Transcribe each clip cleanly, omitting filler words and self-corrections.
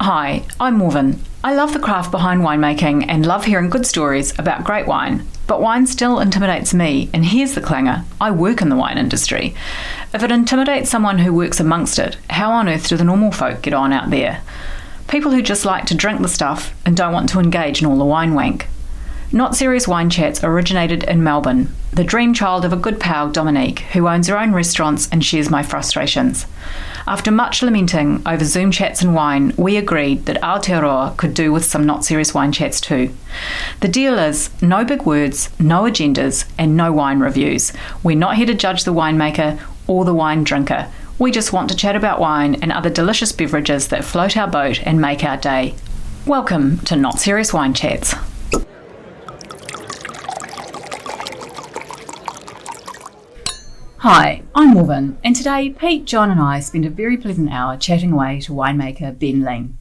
Hi, I'm Morven. I love the craft behind winemaking and love hearing good stories about great wine. But wine still intimidates me, and here's the clanger: I work in the wine industry. If it intimidates someone who works amongst it, how on earth do the normal folk get on out there? People who just like to drink the stuff and don't want to engage in all the wine wank. Not Serious Wine Chats originated in Melbourne, the dream child of a good pal, Dominique, who owns her own restaurants and shares my frustrations. After much lamenting over Zoom chats and wine, we agreed that Aotearoa could do with some Not Serious Wine Chats too. The deal is no big words, no agendas, and no wine reviews. We're not here to judge the winemaker or the wine drinker. We just want to chat about wine and other delicious beverages that float our boat and make our day. Welcome to Not Serious Wine Chats. Hi, I'm Morven, and today Pete, John and I spent a very pleasant hour chatting away to winemaker Ben Leen.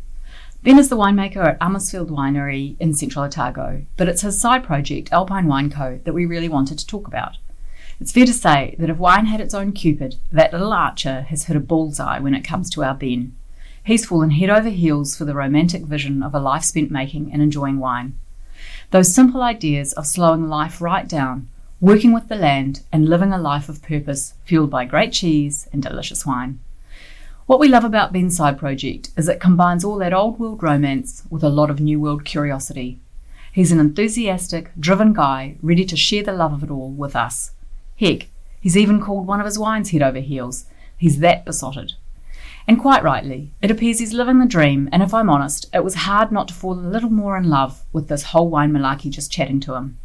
Ben is the winemaker at Amersfield Winery in Central Otago, but it's his side project, Alpine Wine Co, that we really wanted to talk about. It's fair to say that if wine had its own cupid, that little archer has hit a bullseye when it comes to our Ben. He's fallen head over heels for the romantic vision of a life spent making and enjoying wine. Those simple ideas of slowing life right down, working with the land and living a life of purpose fueled by great cheese and delicious wine. What we love about Ben's side project is it combines all that old world romance with a lot of new world curiosity. He's an enthusiastic, driven guy ready to share the love of it all with us. Heck, he's even called one of his wines head over heels. He's that besotted. And quite rightly, it appears he's living the dream, and if I'm honest, it was hard not to fall a little more in love with this whole wine malarkey just chatting to him.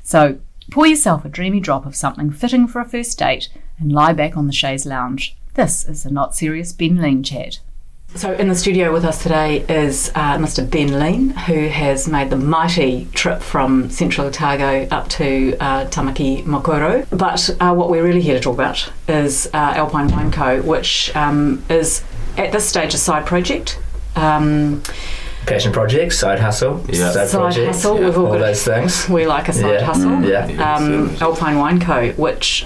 So pour yourself a dreamy drop of something fitting for a first date and lie back on the chaise lounge. This is the Not Serious Ben Leen chat. So in the studio with us today is Mr. Ben Leen, who has made the mighty trip from Central Otago up to Tamaki Makaurau. But what we're really here to talk about is Alpine Wine Co, which is at this stage a side project. Passion project, side hustle, side project, hustle. Yeah, We've all those things. We like a side hustle. Alpine Wine Co, which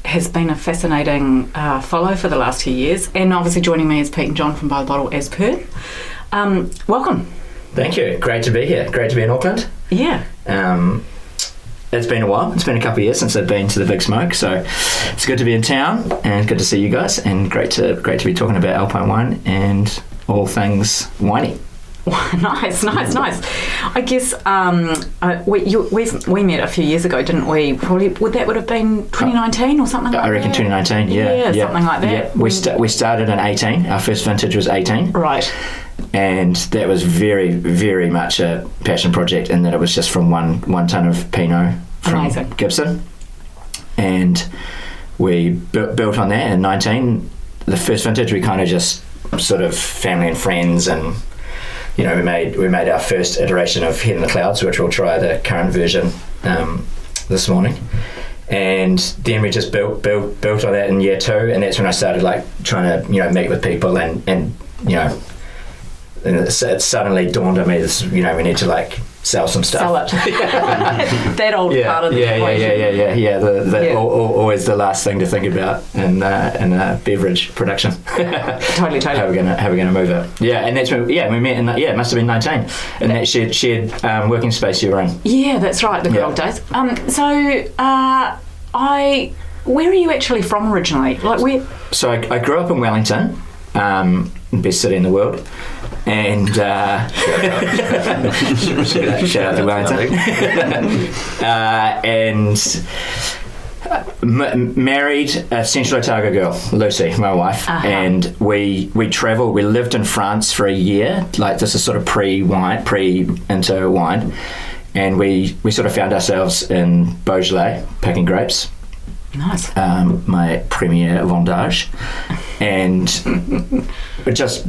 has been a fascinating follow for the last 2 years. And obviously joining me is Pete and John from By the Bottle as per. Welcome. Thank you. Great to be here. Great to be in Auckland. Yeah. It's been a while. It's been a couple of years since I've been to the Big Smoke, so it's good to be in town and good to see you guys, and great to be talking about Alpine wine and all things winey. Nice. I guess we met a few years ago, didn't we? Probably would have been 2019 or something like that? I reckon 2019, yeah. Something like that. Yeah. We started in 18. Our first vintage was 18. Right. And that was very, very much a passion project in that it was just from one ton of Pinot from Amazing. Gibson. And we built on that in 19. The first vintage we kind of just sort of family and friends, and we made our first iteration of Head in the Clouds, which we'll try the current version this morning. And then we just built on that in year 2, and that's when I started trying to meet with people and it suddenly dawned on me this, we need to sell some stuff. Sell it. That old part of the equation. Yeah. Always the last thing to think about in beverage production. Totally. How we're gonna move it. Yeah, and that's when we met in it must have been 19 in that shared working space you were in. Yeah, that's right. The good old days. Where are you actually from originally? Where? So I grew up in Wellington, best city in the world. And shout out to Wellington. And married a Central Otago girl, Lucy, my wife, and we travelled. We lived in France for a year. This is sort of into wine, and we sort of found ourselves in Beaujolais picking grapes. Nice. My premier vendage, and it just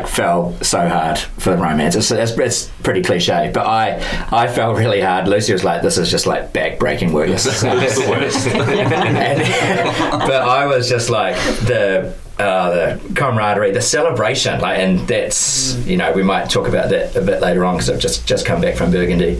fell so hard for the romance. It's pretty cliche, but I fell really hard. Lucy was like, "This is just back-breaking work." This is the worst. But I was just the camaraderie, the celebration, like, and that's we might talk about that a bit later on because I've just come back from Burgundy,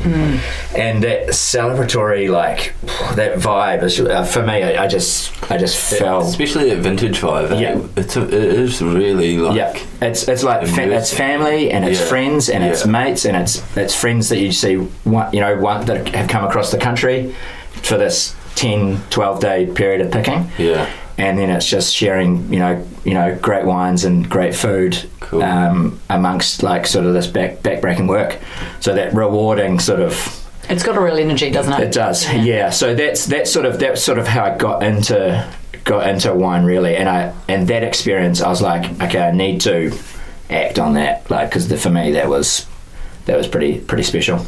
and that celebratory, like, that vibe is for me. I just felt, especially that vintage vibe. It is really like it's like it's family and it's friends and it's mates and it's friends that you see one that have come across the country for this 10-12 day period of picking. And then it's just sharing, great wines and great food amongst, like, sort of this back-breaking work. So that rewarding sort of. It's got a real energy, doesn't it? It does, yeah. So that's sort of how I got into wine, really. And that experience, I was like, okay, I need to act on that, like, because for me that was pretty special.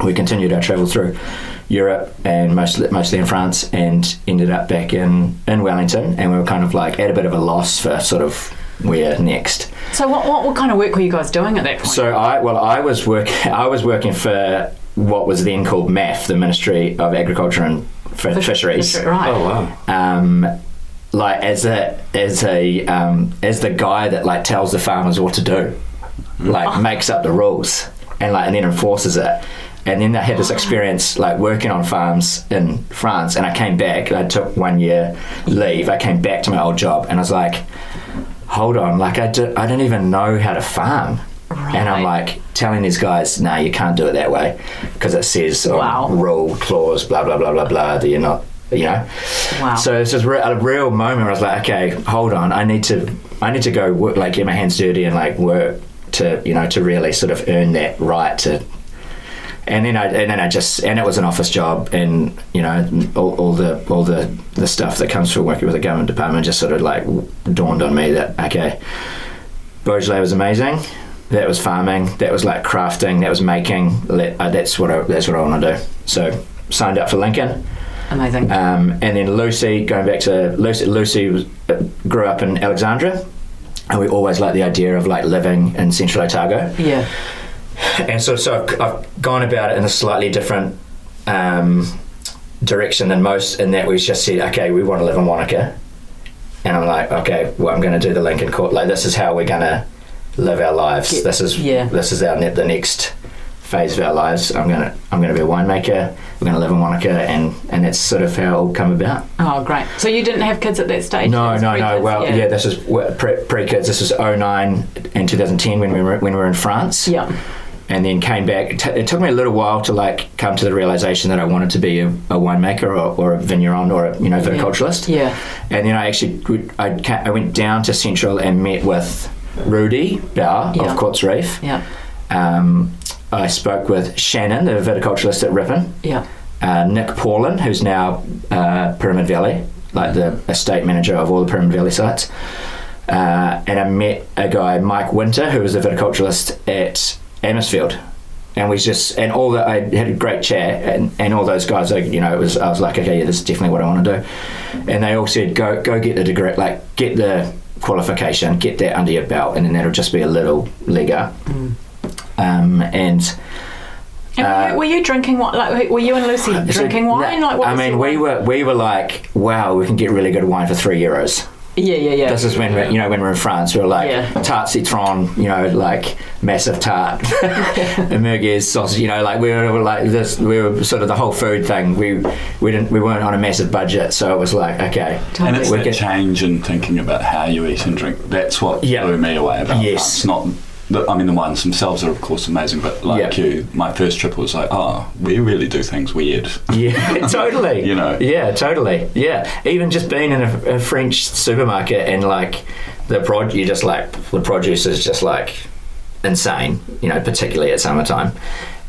We continued our travel through Europe and mostly in France, and ended up back in Wellington, and we were kind of like at a bit of a loss for sort of where next. So what kind of work were you guys doing at that point? So I was working for what was then called MAF, the Ministry of Agriculture and Fisheries. Right. Oh wow. Like as the guy that, like, tells the farmers what to do, like makes up the rules and then enforces it. And then I had this experience, like, working on farms in France, and I came back. I took 1 year leave. I came back to my old job, and I was like, hold on, like, I don't even know how to farm. Right. And I'm like telling these guys, no, you can't do it that way because it says rule, clause, blah, blah, blah, blah, blah, that you're not, Wow. So it's just a real moment where I was like, okay, hold on, I need to go work, like, get my hands dirty and, like, work to really sort of earn that right to. And then it was an office job, and all the stuff that comes from working with a government department just sort of, like, dawned on me that, okay, Beaujolais was amazing, that was farming, that was, like, crafting, that was making. That's what I want to do. So signed up for Lincoln. Amazing. And then Lucy, going back to Lucy grew up in Alexandria, and we always liked the idea of, like, living in Central Otago. Yeah. And so I've gone about it in a slightly different direction than most, in that we just said, okay, we want to live in Wanaka. And I'm like, okay, well, I'm going to do the Lincoln Court. Like, this is how we're going to live our lives. This is the next phase of our lives. I'm going to be a winemaker. We're going to live in Wanaka, and that's sort of how it all come about. Oh, great. So you didn't have kids at that stage? No. Well, this is pre-kids. This was 2009 and 2010 when we were in France. Yeah. And then came back. It took me a little while to, like, come to the realization that I wanted to be a winemaker or a vigneron or a viticulturalist. Yeah. And then I went down to Central and met with Rudy Bauer of Quartz Reef. Yeah. I spoke with Shannon, the viticulturalist at Ripon. Yeah. Nick Paulin, who's now Pyramid Valley, like the estate manager of all the Pyramid Valley sites. And I met a guy, Mike Winter, who was a viticulturalist at Amersfield, and I had a great chat, and all those guys, I was like, okay, yeah, this is definitely what I want to do. And they all said, go get the degree, like, get the qualification, get that under your belt, and then that'll just be a little leg up. And were you drinking wine? Like, were you and Lucy drinking wine? We were like, wow, we can get really good wine for €3. Yeah. This is when we're in France, we were like tart citron, like massive tart, merguez sausage, like we were like this. We were sort of the whole food thing. We weren't on a massive budget, so it was like, okay. And it's that change in thinking about how you eat and drink. That's what blew me away about France. It's not. The wines themselves are, of course, amazing, but my first trip was like, we really do things weird. Yeah, totally. Yeah, totally. Yeah, even just being in a French supermarket, and, like, the produce is just, like, insane. Particularly at summertime,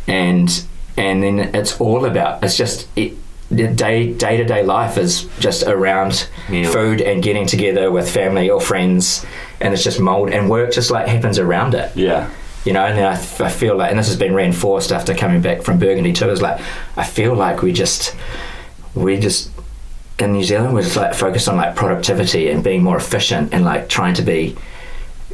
and then it's all about, it's just the day-to-day life is just around food and getting together with family or friends, and it's just mold, and work just, like, happens around it. Yeah. And then I feel like, and this has been reinforced after coming back from Burgundy too, is like, I feel like we just in New Zealand, we're just, like, focused on, like, productivity and being more efficient, and, like, trying to be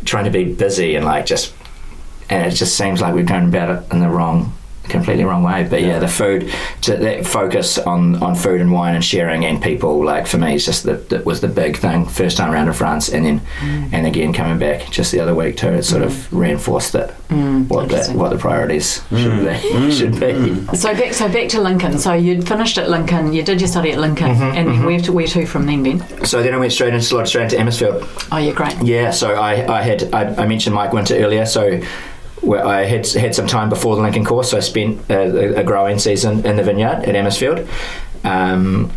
busy, and, like, and it just seems like we're going about it in the wrong completely wrong way. But the food, that focus on food and wine and sharing and people, like for me, it's just that was the big thing first time around in France, and then and again coming back just the other week too. It sort of reinforced that what the priorities should be. So back to Lincoln. So you'd finished at Lincoln, you did your study at Lincoln, and then where to from then, Ben? So then I went straight into Emersfield. Oh, yeah, great. Yeah, so I mentioned Mike Winter earlier, so I had some time before the Lincoln course, so I spent a growing season in the vineyard at Emersfield, and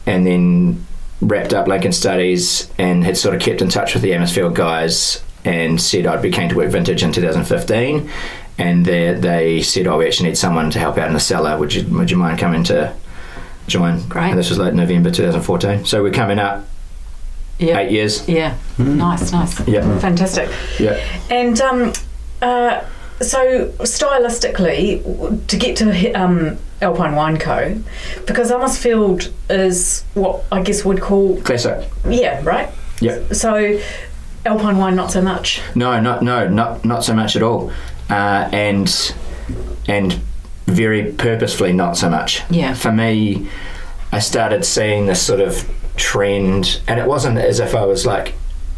then wrapped up Lincoln studies and had sort of kept in touch with the Emersfield guys and said I'd be keen to work vintage in 2015, and they said, we actually need someone to help out in the cellar, would you mind coming to join? Great. And this was like November 2014, so we're coming up 8 years. Yeah. Nice. Yeah. Fantastic. Yeah. And so stylistically, to get to Alpine Wine Co, because Amersfield is what I guess we'd call classic. Yeah. Right. Yeah. So Alpine wine, not so much. No, not so much at all, and very purposefully not so much. Yeah. For me, I started seeing this sort of trend, and it wasn't as if I was like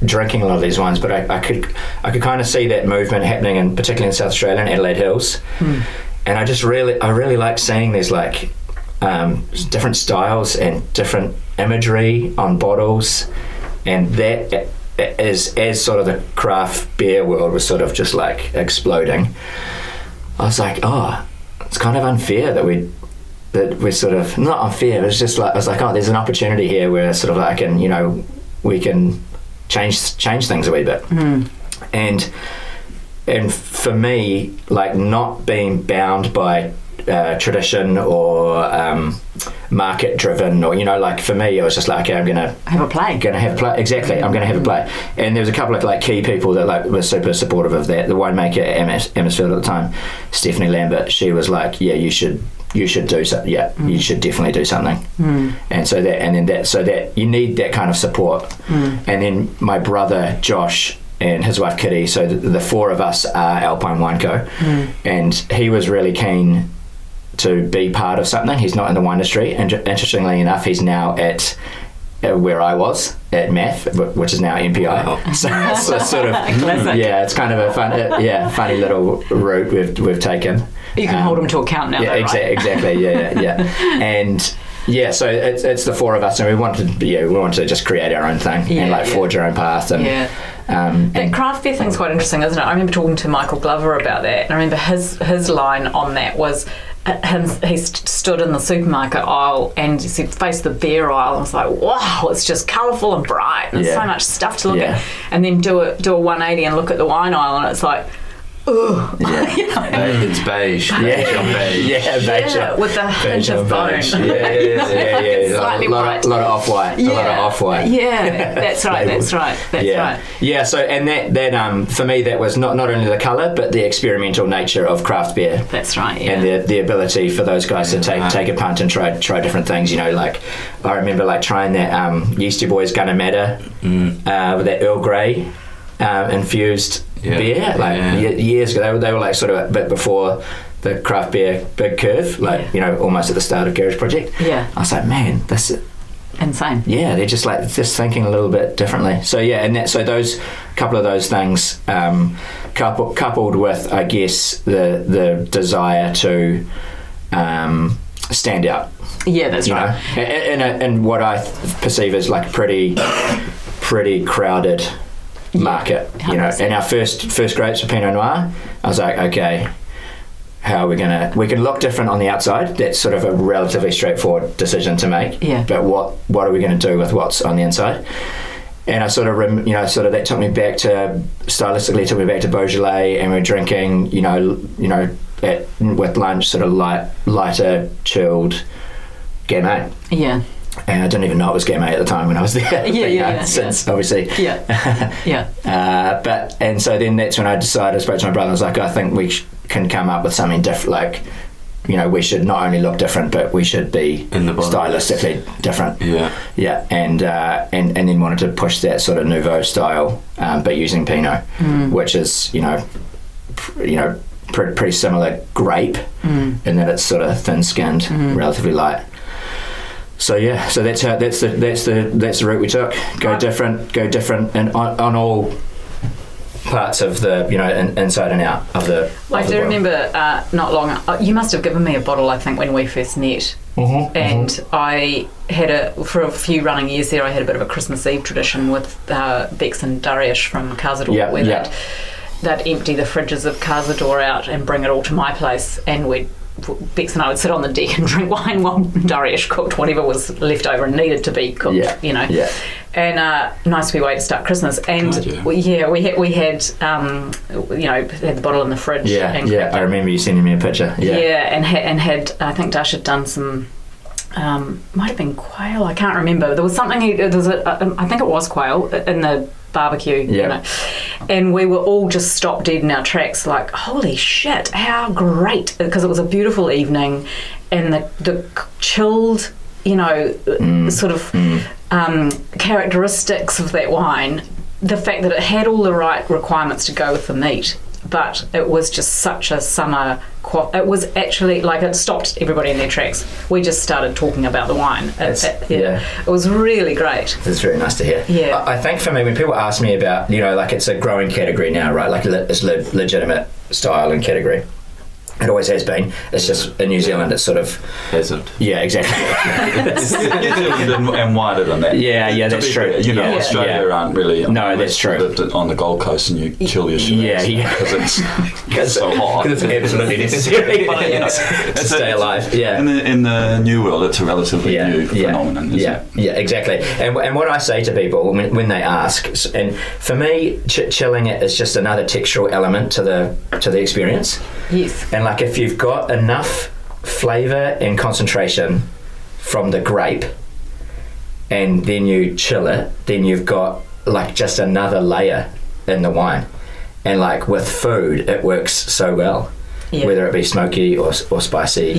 drinking a lot of these wines, but I could kind of see that movement happening, and particularly in South Australia and Adelaide Hills. And I really like seeing these like different styles and different imagery on bottles, and that as sort of the craft beer world was sort of just like exploding, I was like, it's kind of unfair that we're sort of, not unfair, it's just like, I was like, there's an opportunity here where sort of like, we can change things a wee bit. And for me, like not being bound by tradition or market driven, or like for me it was just like, okay, I'm gonna have a play. Exactly, I'm gonna have a play. And there was a couple of like key people that like were super supportive of that. The winemaker at Emersfield at the time, Stephanie Lambert, she was like, yeah, you should do something. Yeah, you should definitely do something. And so that you need that kind of support. And then my brother Josh and his wife Kiri, so the four of us are Alpine Wine Co, and he was really keen to be part of something. He's not in the wine industry, and interestingly enough, he's now at where I was at MAF, which is now MPI. Wow. So sort of, yeah, it's kind of a funny little route we've taken. You can hold him to account now. Yeah, though, exactly. Yeah, and. Yeah, so it's the four of us, and we wanted to just create our own thing and forge our own path. And that craft beer thing's quite interesting, isn't it? I remember talking to Michael Glover about that, and I remember his line on that was he stood in the supermarket aisle and he said, face the beer aisle, and I was like, wow, it's just colourful and bright, and there's so much stuff to look at, and then do a 180 and look at the wine aisle, and it's like, ugh. It's beige. Beige. With the hint of bone. Slightly white. A lot of off-white. A lot of off-white. Yeah, that's right. Right. Yeah, so, and that for me, that was not only the colour, but the experimental nature of craft beer. That's right, yeah. And the ability for those guys to take a punt and try different things, like, I remember like trying that Yeasty Boys Gonna Matter with that Earl Grey infused beer, years ago. They were like sort of a bit before the craft beer big curve, like almost at the start of Garage Project. I was like, man, that's insane. Yeah, they're just like thinking a little bit differently. So so those couple of those things, coupled with, I guess, the desire to stand out. Yeah, that's right. In what I perceive as like pretty crowded market, and our first grapes were Pinot Noir. I was like, okay, how are we can look different on the outside. That's sort of a relatively straightforward decision to make. Yeah. But what are we going to do with what's on the inside? And I sort of, that took me back to, stylistically took me back to Beaujolais, and we're drinking, with lunch, sort of lighter, chilled Gamay. Yeah. And I didn't even know it was Gamay at the time when I was there. Since obviously. And so then that's when I decided, I spoke to my brother, I was like, I think we can come up with something different, like, we should not only look different, but we should be stylistically different. Yeah. And then wanted to push that sort of nouveau style, but using Pinot, which is, pretty similar grape in that it's sort of thin-skinned, relatively light. So yeah, so that's the route we took. Go different, and on all parts of the, inside and out of the. I do remember not long. You must have given me a bottle, I think, when we first met. And I had for a few running years there, I had a bit of a Christmas Eve tradition with Bex and Darius from Cazador, where they'd empty the fridges of Cazador out and bring it all to my place, and Bex and I would sit on the deck and drink wine while Darius cooked whatever was left over and needed to be cooked, And nice wee way to start Christmas. And we had the bottle in the fridge. I remember you sending me a picture. And had I think Dash had done some. Might have been quail. I can't remember. There was something. I think it was quail in the barbecue. And we were all just stopped dead in our tracks, like, holy shit, how great! Because it was a beautiful evening, and the chilled, characteristics of that wine. The fact that it had all the right requirements to go with the meat, but it was just such a summer. It was actually like it stopped everybody in their tracks. We just started talking about the wine. It was really great. It's very nice to hear. Yeah, I think for me, when people ask me about, like it's a growing category now, right? Like it's legitimate style and category. It always has been. It's just in New Zealand, it's sort of hasn't. Yeah, exactly. And wider than that. Yeah, that's true. Australia aren't really. No, that's true. On the Gold Coast, and you chill your shit. Because it's so hot. Because it's absolutely necessary to stay alive. Yeah. In the New World, it's a relatively new phenomenon. Yeah, exactly. And what I say to people when they ask, and for me, chilling it is just another textural element to the experience. Yes. And like if you've got enough flavour and concentration from the grape and then you chill it, then you've got like just another layer in the wine. And like with food, it works so well, whether it be smoky or spicy.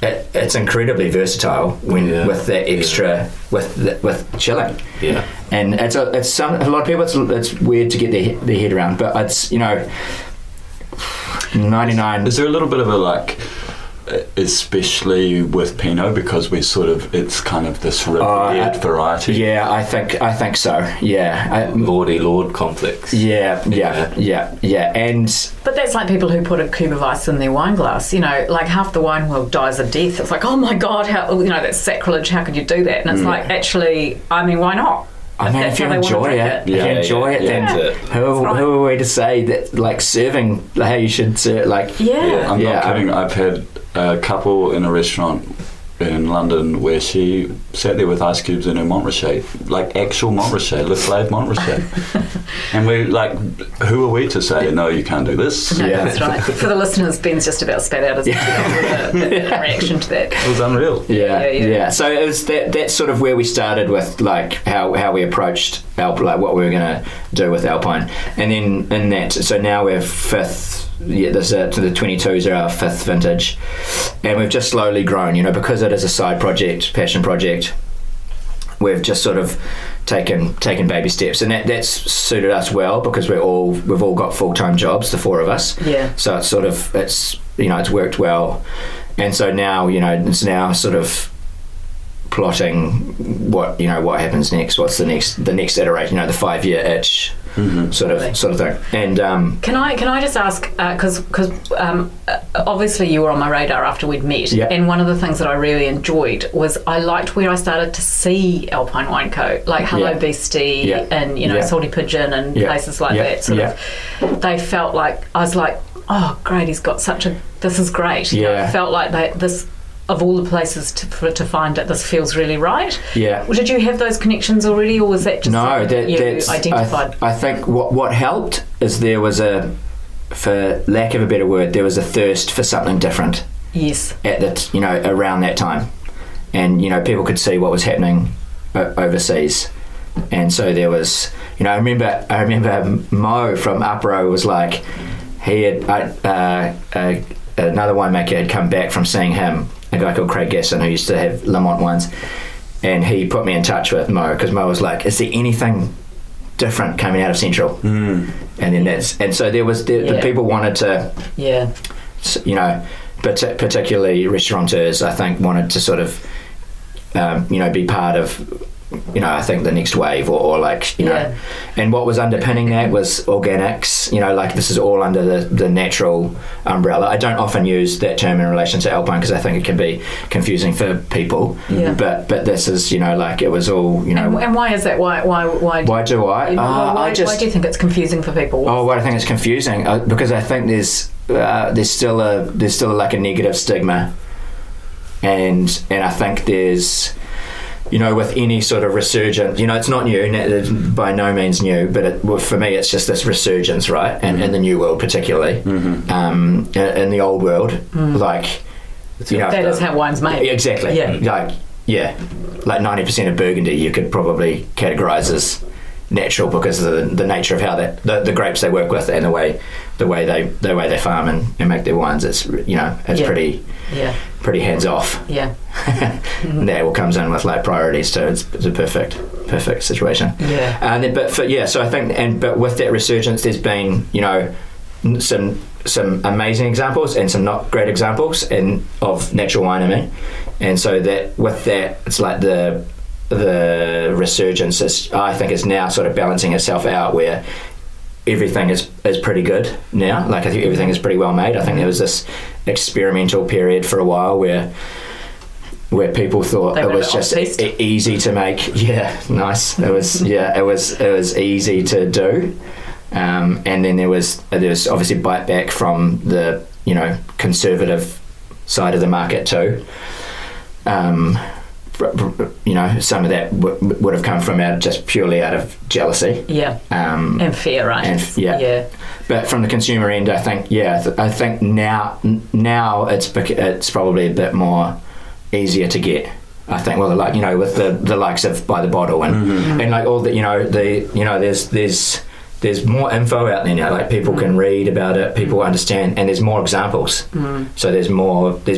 It's incredibly versatile with that extra with chilling. Yeah. And it's a lot of people it's weird to get their head around, but it's 99. Is there a little bit of a especially with Pinot, because it's kind of this revered variety? Yeah, I think so. Yeah, Lord complex. Yeah. And but that's like people who put a cube of ice in their wine glass. Like half the wine world dies a death. It's like, oh my god, how that's sacrilege. How could you do that? And it's like, actually, I mean, why not? If you enjoy it, then who are we to say that, like, serving how you should serve? Like, I'm not kidding. I've had a couple in a restaurant in London where she sat there with ice cubes in her Montrachet, like actual Montrachet, Le Flave Montrachet. And we're like, who are we to say, no, you can't do this? No, that's right. For the listeners, Ben's just about spat out his reaction to that. It was unreal. Yeah. So it was that's sort of where we started with, like, how we approached what we were going to do with Alpine. And then in that, so now we're fifth. This to the 22s are our fifth vintage, and we've just slowly grown. Because it is a side project, passion project. We've just sort of taken baby steps, and that's suited us well because we've all got full-time jobs, the four of us. Yeah. So it's worked well, and so now it's now sort of plotting what happens next. What's the next iteration? The 5-year itch. Sort of thing. And can I just ask, because obviously you were on my radar after we'd met, and one of the things that I really enjoyed was I liked where I started to see Alpine Wine Co, like Hello Beastie and Salty Pigeon and places like that. They felt like I was like, oh great, he's got this is great. I felt like this. Of all the places to find it, this feels really right. Yeah. Did you have those connections already, or was that just that's identified? I think what helped is there was for lack of a better word, there was a thirst for something different. Yes. At that, around that time, and people could see what was happening overseas, and so there was, I remember Mo from Up Row was like, he had another winemaker had come back from seeing him. A guy called Craig Gasson who used to have Lamont wines, and he put me in touch with Mo because Mo was like, is there anything different coming out of Central. And then so there was the people wanted to, you know, particularly restaurateurs, I think, wanted to sort of, you know, be part of, you know, I think the next wave or like, you know, and what was underpinning that was organics, you know, like this is all under the natural umbrella. I don't often use that term in relation to Alpine because I think it can be confusing for people, but this is, you know, like it was all, you know. And why is that? Why do I? Why do you think it's confusing for people? Why do I think it's confusing? Because I think there's still like a negative stigma, and I think there's, you know, with any sort of resurgence, you know, it's not new, it's by no means new, but for me, it's just this resurgence, right? And in the new world, particularly, in the old world, like, you know, that is how wine's made. Exactly. Like 90% of Burgundy, you could probably categorise as natural because of the nature of how the grapes they work with and the way they farm and make their wines. It's, you know, it's pretty hands off. That all comes in with like priorities too. It's a perfect situation. So I think, but with that resurgence, there's been, you know, some amazing examples and some not great examples of natural wine. I mean, and so that with that, it's like the resurgence I think is now sort of balancing itself out, where everything is pretty good now. Like I think everything is pretty well made. I think there was this experimental period for a while where people thought it was just easy to make. It was easy to do, and then there was obviously bite back from the, you know, conservative side of the market too. You know, some of that would have come from just purely out of jealousy, and fear, right? But from the consumer end, I think, I think now it's probably a bit more easier to get. I think, well, like, you know, with the likes of By the Bottle and like all the, you know, there's more info out there now. Like people can read about it, people understand, and there's more examples. So there's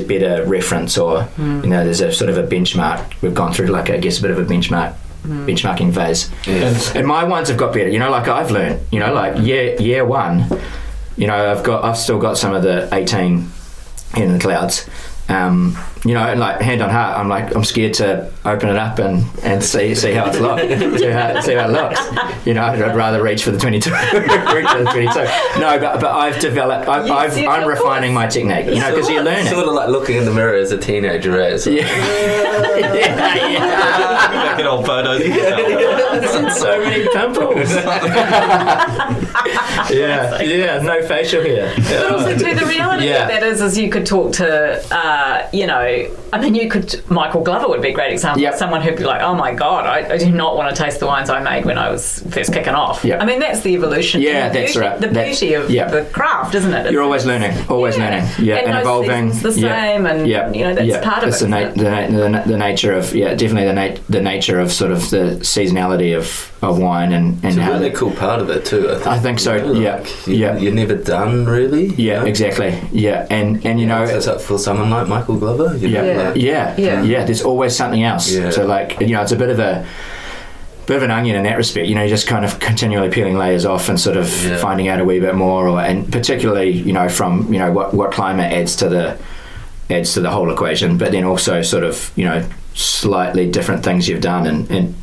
better reference, or you know, there's a sort of a benchmark. We've gone through, like, I guess, a bit of a benchmarking phase. And my wines have got better. You know, like I've learned. You know, like year one. You know, I've still got some of the 18 in the clouds. You know, and like hand on heart, I'm scared to open it up and see how it's looked, see how it looks. You know, I'd rather reach for the 22. No, but I've developed. I'm refining my technique. You know, because you learn it. Sort of like looking in the mirror as a teenager, right? So Looking old photos. So many pimples. No facial hair. But also, too, the reality of that is you could talk to, you know, I mean, Michael Glover would be a great example of someone who'd be like, oh my God, I do not want to taste the wines I made when I was first kicking off. I mean, that's the evolution. That's right. The beauty of the craft, isn't it? You're always learning, learning. And evolving. It's the same, and you know, that's part of it. It's the nature of, definitely the nature of sort of the seasonality of wine and it's how a really cool part of it too. I think so. You're never done, really. Exactly. And you know, it's up for someone like Michael Glover. There's always something else. So like, you know, it's a bit of an onion in that respect. You know, you're just kind of continually peeling layers off and sort of finding out a wee bit more, and particularly, you know, from, you know, what climate adds to the whole equation, but then also sort of, you know, slightly different things you've done, and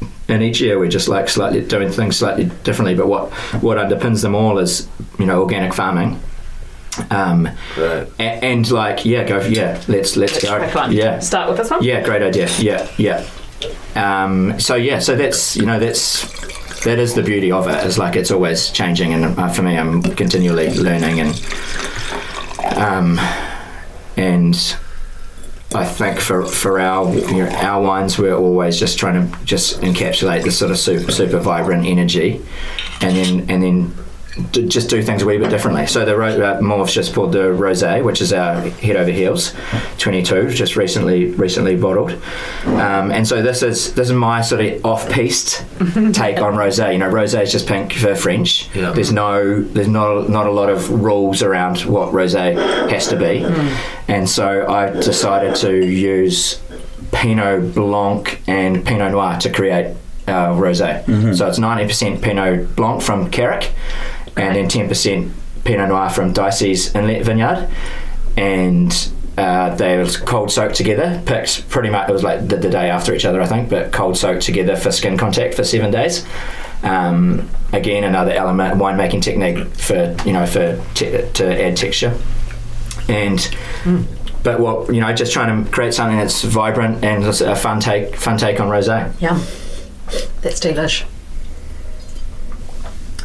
each year we're just like slightly doing things slightly differently, but what underpins them all is, you know, organic farming. And like, let's go. Start with this one. Great idea. So that's, you know, that is the beauty of it. Is like it's always changing, and for me, I'm continually learning, and I think for our wines, we're always just trying to just encapsulate this sort of super vibrant energy, and then just do things a wee bit differently. So the Morve's just pulled the rosé, which is our head over heels 22, just recently bottled, and so this is my sort of off-piste take on rosé. You know, rosé is just pink for French. There's not a lot of rules around what rosé has to be, and so I decided to use Pinot Blanc and Pinot Noir to create rosé. Mm-hmm. So it's 90% Pinot Blanc from Carrick, and then 10% Pinot Noir from Dicey's Inlet Vineyard, and they were cold soaked together, picked pretty much, it was like the day after each other I think, but cold soaked together for skin contact for 7 days. Again, another element, winemaking technique for to add texture, and but what just trying to create something that's vibrant and a fun take on rosé. Yeah, that's delish.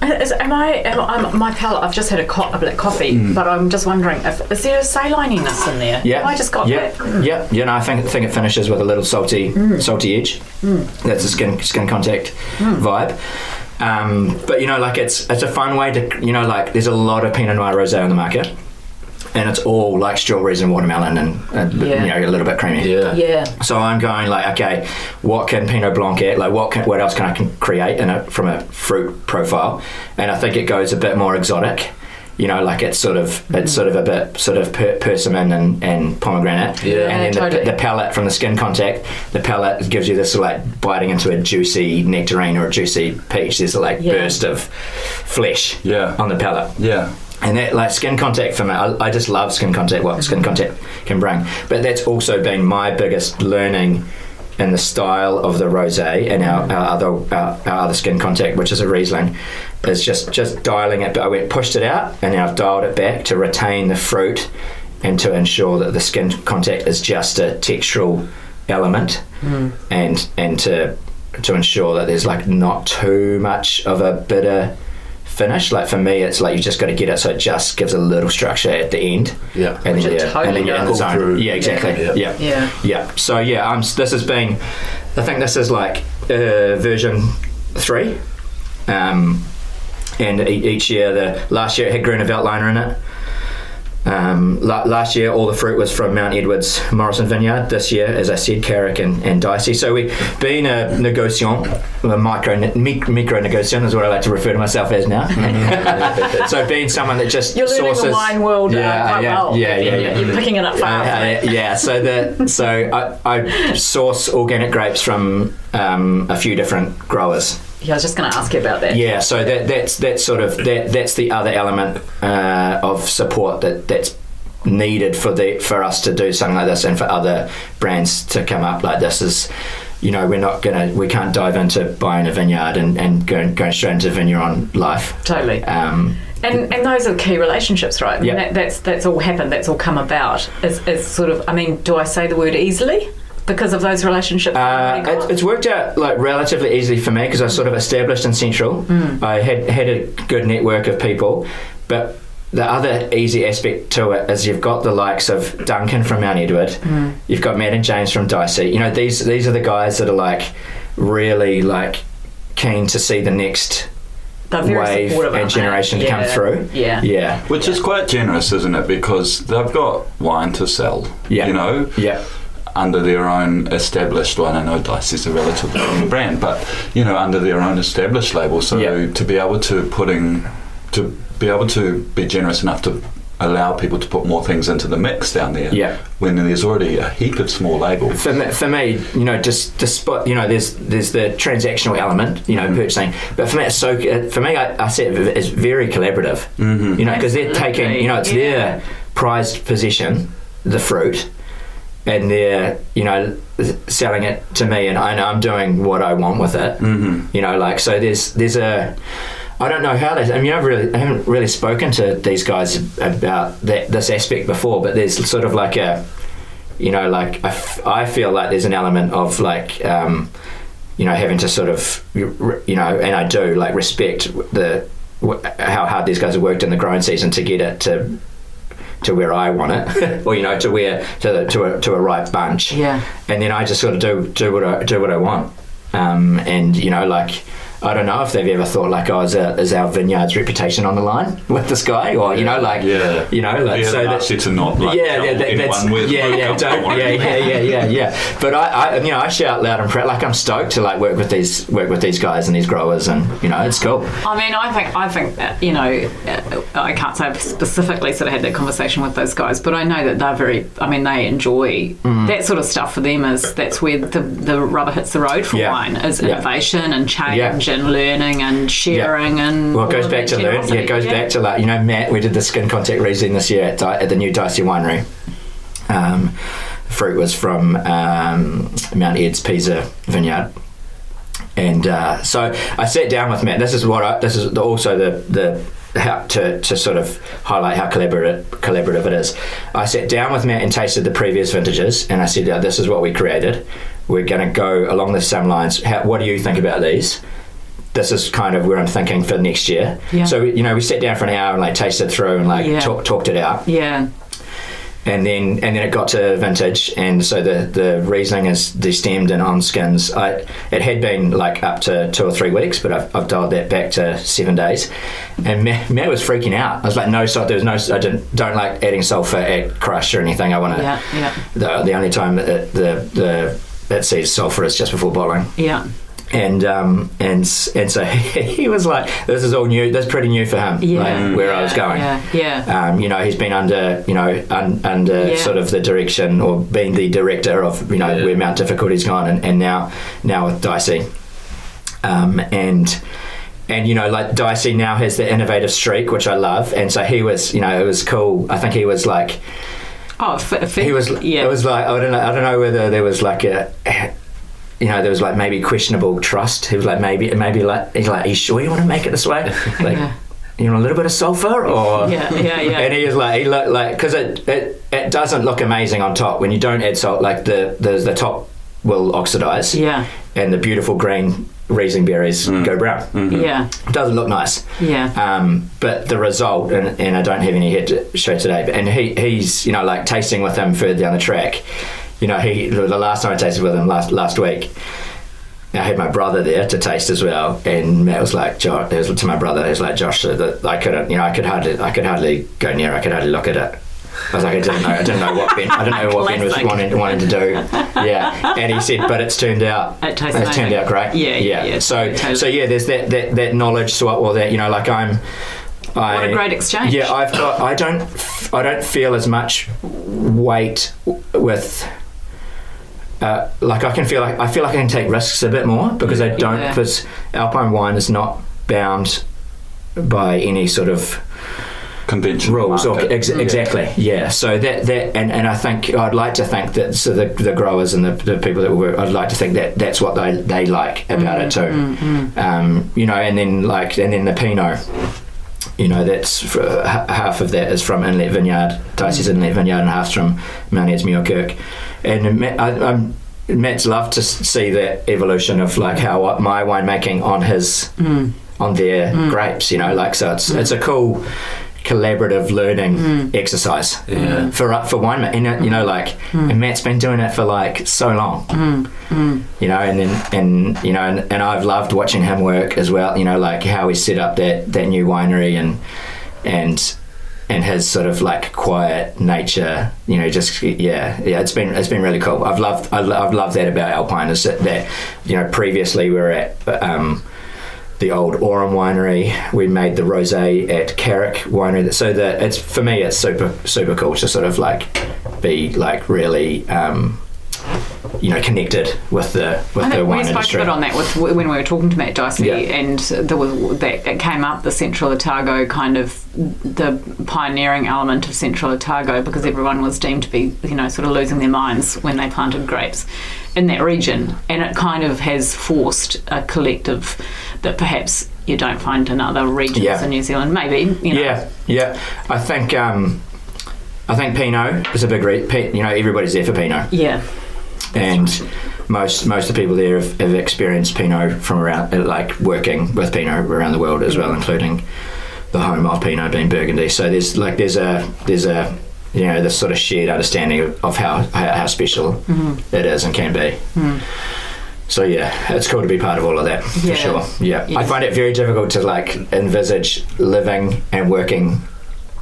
My palate, I've just had a black coffee, but I'm just wondering, is there a salininess in there? Yeah. Have I just got that? Yeah. I think it finishes with a little salty edge. That's a skin contact vibe. But it's a fun way to there's a lot of Pinot Noir rosé on the market, and it's all like strawberries and watermelon and a little bit creamy. Yeah. So I'm going okay, what can Pinot Blanc add? Like what else can I create in it from a fruit profile? And I think it goes a bit more exotic. It's sort of a bit persimmon and pomegranate. Yeah. And then totally. the palate from the skin contact, the palate gives you this biting into a juicy nectarine or a juicy peach. There's a burst of flesh on the palate. Yeah. And that skin contact for me, I just love skin contact, what skin contact can bring. But that's also been my biggest learning in the style of the rosé and our other skin contact, which is a Riesling, is just dialing it. But I pushed it out and then I've dialed it back to retain the fruit and to ensure that the skin contact is just a textural element, and to ensure that there's not too much of a bitter finish. For me, it's you just got to get it so it just gives a little structure at the end. Yeah. And then you're in the zone. Yeah, exactly. Yeah. So this has been, I think this is version 3. And each year, last year it had Gruner Veltliner in it. Last year all the fruit was from Mount Edward's Morrison Vineyard. This year, as I said, Carrick and Dicey. So we've been a negociant, a micro negociant is what I like to refer to myself as now. So being someone that just you're sources learning the wine world quite well. Yeah. You're picking it up fast. So I source organic grapes from a few different growers. Yeah, I was just going to ask you about that. Yeah, so that's the other element of support that's needed for us to do something like this, and for other brands to come up like this. Is we can't dive into buying a vineyard and going straight into vigneron life. Totally. And those are key relationships, right? Yeah. That's all happened. That's all come about. Is sort of. I mean, do I say the word easily? Because of those relationships? It's worked out relatively easily for me because I sort of established in Central. I had a good network of people, but the other easy aspect to it is you've got the likes of Duncan from Mount Edward, you've got Matt and James from Dicey. These are the guys that are really keen to see the next wave and generation to come through. Yeah. Which is quite generous, isn't it? Because they've got wine to sell. Yeah. Yeah. Under their own established, I know Dicey's a relatively new brand, but under their own established label. So to be able to be generous enough to allow people to put more things into the mix down there, when there's already a heap of small labels. For me, just to spot, there's the transactional element, purchasing. But for me, I see it as very collaborative. Because they're taking, it's their prized possession, the fruit. And they're, selling it to me, and I'm doing what I want with it. So there's a, I don't know how they. I haven't really spoken to these guys about this aspect before, but there's sort of I feel like there's an element of having to sort of, and I do respect how hard these guys have worked in the growing season to get it to where I want it, or to a ripe bunch. Yeah. And then I just sort of do what I want. I don't know if they've ever thought is our vineyard's reputation on the line with this guy, or so that's it to not But I shout loud and proud. I'm stoked to work with these guys and these growers, and it's cool. I mean, I think I can't say I've specifically sort of had that conversation with those guys, but I know that they enjoy that sort of stuff. For them is that's where the rubber hits the road for wine, is innovation and change and learning and sharing and it goes back to learn. It goes back to like, Matt, we did the skin contact Riesling this year at the new Dicey Winery. Fruit was from Mount Ed's Pisa vineyard. And so I sat down with Matt. This is also the how to sort of highlight how collaborative it is. I sat down with Matt and tasted the previous vintages, and I said, this is what we created. We're going to go along the same lines. What do you think about these? This is kind of where I'm thinking for next year. Yeah. So we sat down for an hour and like tasted through and talked it out. Yeah. And then it got to vintage, and so the Riesling is destemmed and on skins. It had been like up to 2 or 3 weeks, but I've dialed that back to 7 days. And Matt was freaking out. I was like, no salt. There was no. I don't like adding sulfur at crush or anything. I want to. Yeah. The only time it sees sulfur is just before bottling. Yeah. And so he was like, this is all new. That's pretty new for him. Where I was going. He's been under sort of the direction or being the director of where Mount Difficulty's gone, and now with Dicey, and like Dicey now has the innovative streak, which I love, and so he was it was cool. I think he was like, he was it was like I don't know whether there was like a. There was like maybe questionable trust. He was like maybe like he's like, are you sure you want to make it this way? Like, a little bit of sulfur or And he looked like because it doesn't look amazing on top when you don't add salt. Like the top will oxidize. Yeah. And the beautiful green Riesling berries go brown. Mm-hmm. Yeah. It doesn't look nice. Yeah. But the result, and I don't have any here to show today. And he's like tasting with him further down the track. The last time I tasted with him last week, I had my brother there to taste as well, and Matt was like, Josh, to my brother, he was like, Josh, I couldn't, I could hardly go near, I could hardly look at it. I was like, I didn't know what Ben was wanting to do. Yeah, and he said, but it's turned out great. Yeah. So there's that knowledge swap, or that what a great exchange. Yeah, I don't feel as much weight with. I feel like I can take risks a bit more because I don't, because Alpine wine is not bound by any sort of conventional rules exactly. Yeah, so that and I think I'd like to think that the growers and the people that work, I'd like to think that that's what they like about it too. And then the Pinot. That's half of that is from Inlet Vineyard, Dicey's Inlet Vineyard, and half's from Mount Ed's Muirkirk. And Matt's loved to see that evolution of like how my winemaking on their grapes. So it's a cool collaborative learning exercise for winemaking. And Matt's been doing it for like so long. And I've loved watching him work as well. Like how he set up that new winery and his sort of like quiet nature. It's been really cool. I've loved that about Alpine, is that previously we were at the old Aurum winery. We made the rosé at Carrick winery. So it's for me, it's super cool to sort of like be like really connected with the wine industry. We spoke a bit on that when we were talking to Matt Dicey, and it came up, the Central Otago, kind of the pioneering element of Central Otago, because everyone was deemed to be sort of losing their minds when they planted grapes in that region, and it kind of has forced a collective that perhaps you don't find in other regions in New Zealand. Maybe I think Pinot is a big everybody's there for Pinot. Yeah. And most of the people there have experienced Pinot from around, like working with Pinot around the world as well, including the home of Pinot being Burgundy. So there's a this sort of shared understanding of how special it is and can be. So it's cool to be part of all of that for sure. Yeah, yes. I find it very difficult to like envisage living and working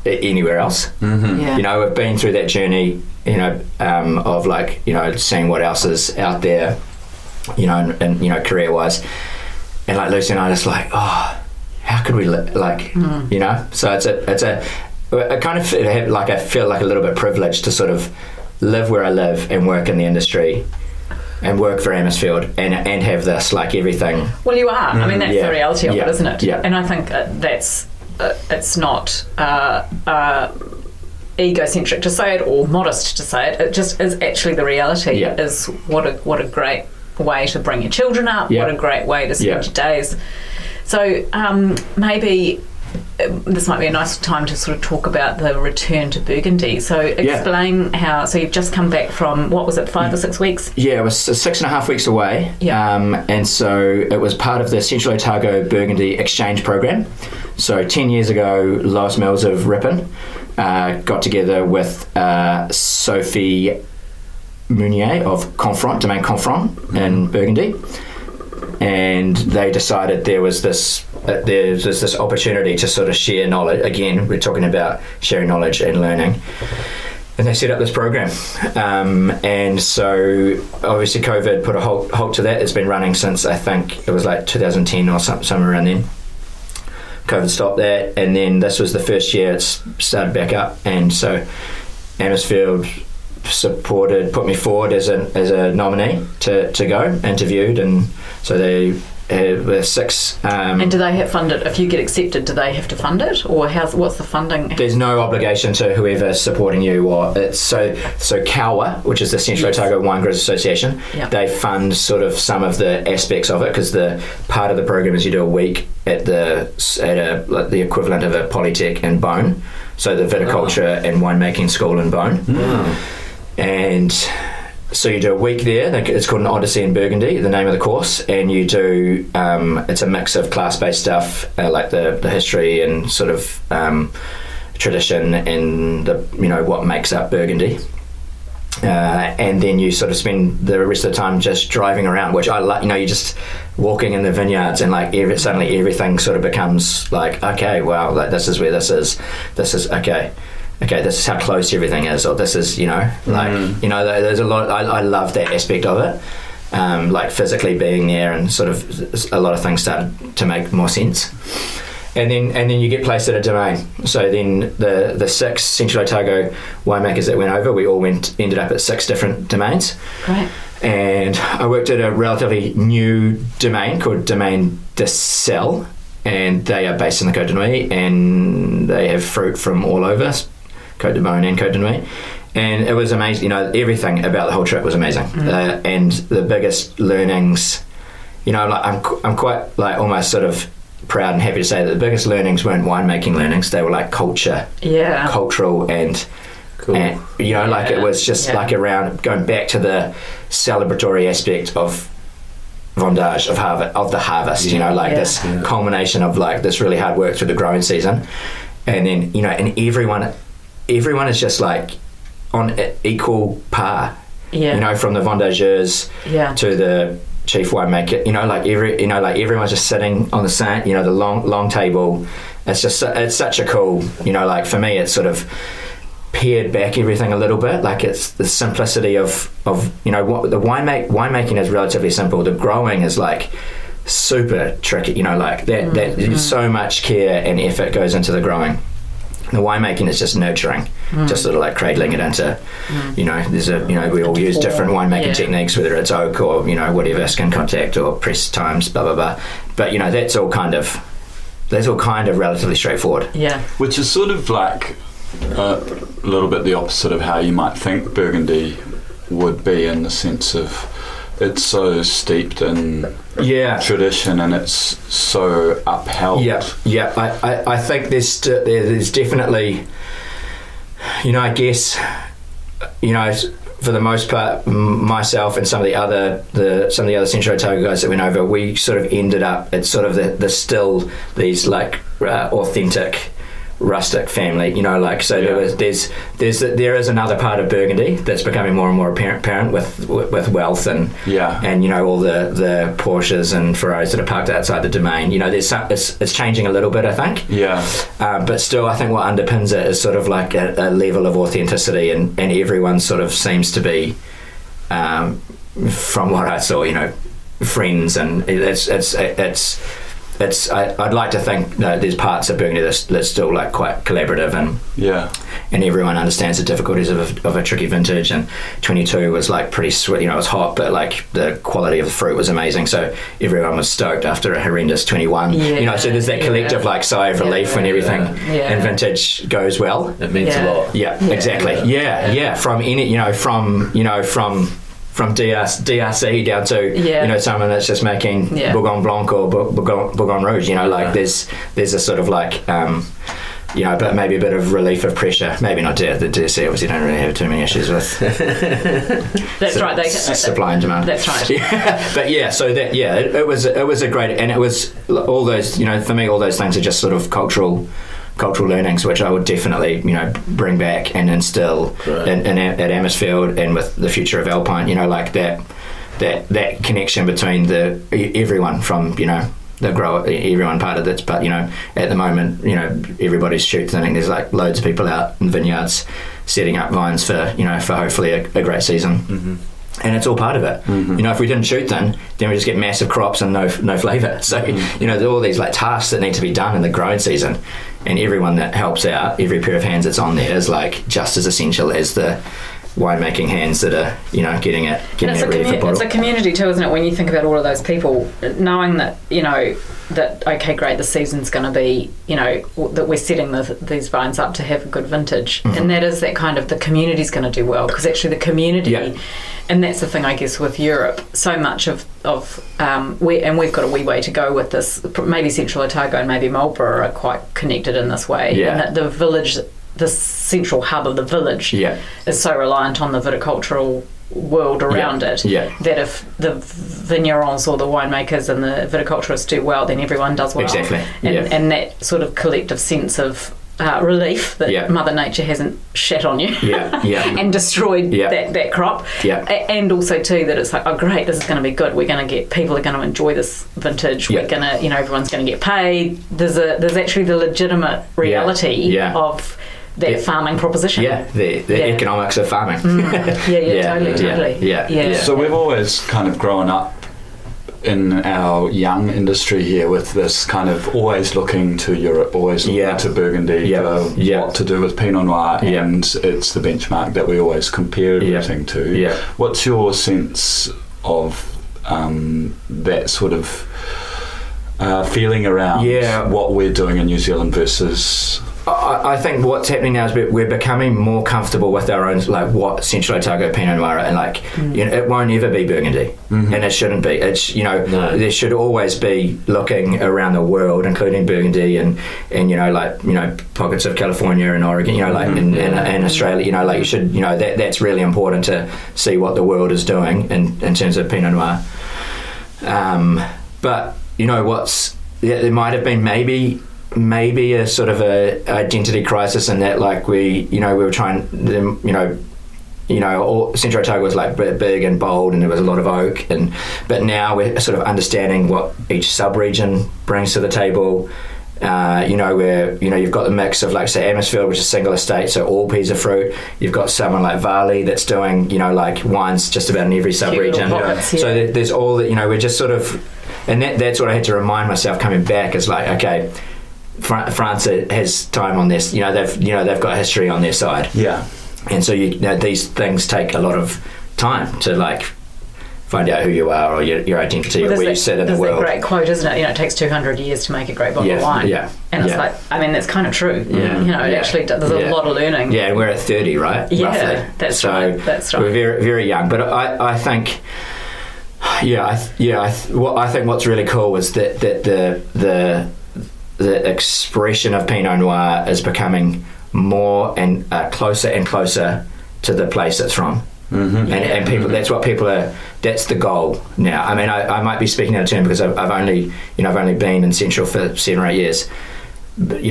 anywhere else. We've been through that journey of like seeing what else is out there and career wise, and like Lucy and I just like how could we you know? So I kind of I feel like a little bit privileged to sort of live where I live and work in the industry and work for Amersfield and have this, like, everything. Well, you are. I mean, that's the reality of it, isn't it? Yeah. And I think that's it's not egocentric to say it or modest to say it. It just is actually the reality. Yeah. Is what a great way to bring your children up. Yeah. What a great way to spend your days. So maybe this might be a nice time to sort of talk about the return to Burgundy. So explain how. So you've just come back from, what was it, 5 or 6 weeks? Yeah, it was 6.5 weeks away. Yeah. And so it was part of the Central Otago Burgundy exchange program. So 10 years ago, Lois Mills of Ripon got together with Sophie Mounier of Confront, Domaine Confront in Burgundy, and they decided there was this opportunity to sort of share knowledge. Again, we're talking about sharing knowledge and learning. And they set up this program. And so obviously COVID put a halt to that. It's been running since, I think it was like 2010 or somewhere around then. COVID stopped that, and then this was the first year it's started back up. And so Amersfield put me forward as a nominee to go, interviewed, and so they were 6. And do they have fund it? If you get accepted, do they have to fund it, or what's the funding? There's no obligation to whoever's supporting you, or it's so COWA, which is the Central Otago Wine Growers Association. Yep. They fund sort of some of the aspects of it, because the part of the program is you do a week at the equivalent of a polytech in Bone, so the viticulture and winemaking school in Bone. And so you do a week there. It's called an Odyssey in Burgundy, the name of the course, and you do it's a mix of class-based stuff, like the history and sort of tradition and what makes up Burgundy. And then you sort of spend the rest of the time just driving around, which I like. You're just walking in the vineyards, and like suddenly everything sort of becomes like, okay, wow, like this is where this is okay, this is how close everything is, or this is, there's a lot. I love that aspect of it, like physically being there, and sort of a lot of things started to make more sense. And then you get placed at a domain. So then the 6 Central Otago winemakers that went over, we all ended up at 6 different domains. Right. And I worked at a relatively new domain called Domaine de Selle, and they are based in the Côte de Nuit, and they have fruit from all over, Côte de Beaune and Côte de Nuit. And it was amazing. Everything about the whole trip was amazing. And the biggest learnings, I'm quite like almost sort of proud and happy to say that the biggest learnings weren't winemaking learnings. They were like cultural and cool. And, it was just like around going back to the celebratory aspect of vendage, of the harvest, this culmination of like this really hard work through the growing season. And then, and everyone is just like on equal par, from the vendageurs to the chief winemaker, everyone's just sitting on the same, the long table. It's such a cool, for me, it's sort of pared back everything a little bit. Like it's the simplicity of what the winemaking is relatively simple. The growing is like super tricky, that so much care and effort goes into the growing. The winemaking is just nurturing, just sort of like cradling it into, there's we all use different winemaking techniques, whether it's oak or, whatever, skin contact or press times, blah, blah, blah. But, that's all kind of relatively straightforward. Yeah. Which is sort of like a little bit the opposite of how you might think Burgundy would be, in the sense of it's so steeped in tradition and it's so upheld. I think there's definitely, I guess, for the most part, myself and some of the other Central Otago guys that went over, we sort of ended up at sort of the still these like authentic rustic family, there is another part of Burgundy that's becoming more and more apparent with wealth and all the Porsches and Ferraris that are parked outside the domain. It's changing a little bit, I think. But still, I think what underpins it is sort of like a level of authenticity, and everyone sort of seems to be, from what I saw, friends, and it's I'd like to think that there's parts of Burgundy that's still like quite collaborative and everyone understands the difficulties of a tricky vintage. And 22 was like pretty sweet, it was hot, but like the quality of the fruit was amazing, so everyone was stoked after a horrendous 21. So there's that collective like sigh of relief when everything in vintage goes well. It means a lot. Exactly. From any from DRC down to someone that's just making Bourgogne Blanc or Bourgogne Rouge, there's a sort of like but maybe a bit of relief of pressure. Maybe not the DRC, obviously don't really have too many issues with that's right, supply and demand. That's right. It was a great, and it was all those, for me all those things are just sort of cultural learnings, which I would definitely bring back and instill at Amersfield and with the future of Alpine, like that connection between everyone from the grower, everyone part of this, but at the moment everybody's shoot thinning. There's like loads of people out in vineyards setting up vines for hopefully a great season. And it's all part of it. If we didn't shoot then we just get massive crops and no flavour. So there are all these like tasks that need to be done in the growing season, and everyone that helps out, every pair of hands that's on there is like just as essential as the winemaking hands that are getting it ready for bottle. It's a community too, isn't it? When you think about all of those people, knowing that that okay, great, the season's going to be that we're setting these vines up to have a good vintage, and that is that kind of the community's going to do well, because actually the community, and that's the thing I guess with Europe, so much of we've got a wee way to go with this. Maybe Central Otago and maybe Marlborough are quite connected in this way, and that the village, the central hub of the village is so reliant on the viticultural world around it that if the vignerons or the winemakers and the viticulturists do well, then everyone does well. Exactly. And that sort of collective sense of relief that Mother Nature hasn't shat on you and destroyed that crop. And also too that it's like, oh great, this is going to be good. We're going to get, people are going to enjoy this vintage. We're going to, everyone's going to get paid. There's actually the legitimate reality of that farming proposition. The economics of farming. Totally. So we've always kind of grown up in our young industry here with this kind of always looking to Europe, always looking to Burgundy for what to do with Pinot Noir, and it's the benchmark that we always compare everything to. What's your sense of that sort of feeling around what we're doing in New Zealand versus... I think what's happening now is we're becoming more comfortable with our own, like what Central Otago Pinot Noir, and like it won't ever be Burgundy, and it shouldn't be. It's there should always be looking around the world, including Burgundy and pockets of California and Oregon, and Australia. You should that's really important to see what the world is doing in terms of Pinot Noir. But there might have been maybe a sort of a identity crisis in that, like we were trying, Central Otago was like big and bold, and there was a lot of oak, but now we're sort of understanding what each sub-region brings to the table. Where you've got the mix of, like, say, Amersfield, which is single estate, so all peas are fruit. You've got someone like Varley that's doing like wines just about in every sub-region. So there's all that, we're just sort of, and that's what I had to remind myself coming back, is like, okay, France has time on this. They've got history on their side. And so these things take a lot of time to like find out who you are or your identity, or where you sit in the world. There's that great quote, isn't it? It takes 200 years to make a great bottle of wine. And it's like, I mean, that's kind of true. Actually, there's a lot of learning. Yeah, and we're at 30, right? Roughly. That's right. We're very, very young. But I think, I think what's really cool was that the expression of Pinot Noir is becoming more and closer and closer to the place it's from. And people, that's what people are, that's the goal now. I mean, I might be speaking out of turn because I've only been in Central for 7 or 8 years. But,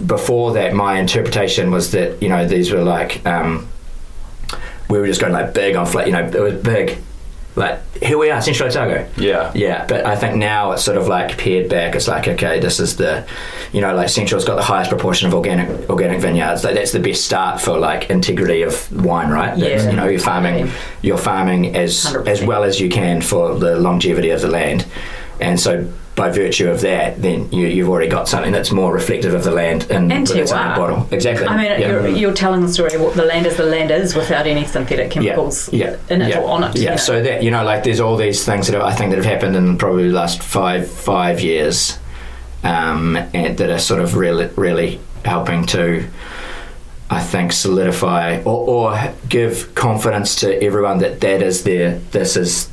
before that, my interpretation was that, these were like, we were just going like big on flat, it was big. Like, here we are, Central Otago. But I think now it's sort of like pared back. It's like, okay, this is the, like Central's got the highest proportion of organic vineyards. Like, that's the best start for like integrity of wine, right? You're farming as well as you can for the longevity of the land. And so by virtue of that, then you've already got something that's more reflective of the land in its own bottle. Exactly. I mean, you're telling the story of what the land is without any synthetic chemicals in it or on it. Yeah, so that, like there's all these things that I think that have happened in probably the last five years, and that are sort of really helping to, I think, solidify or give confidence to everyone that is this is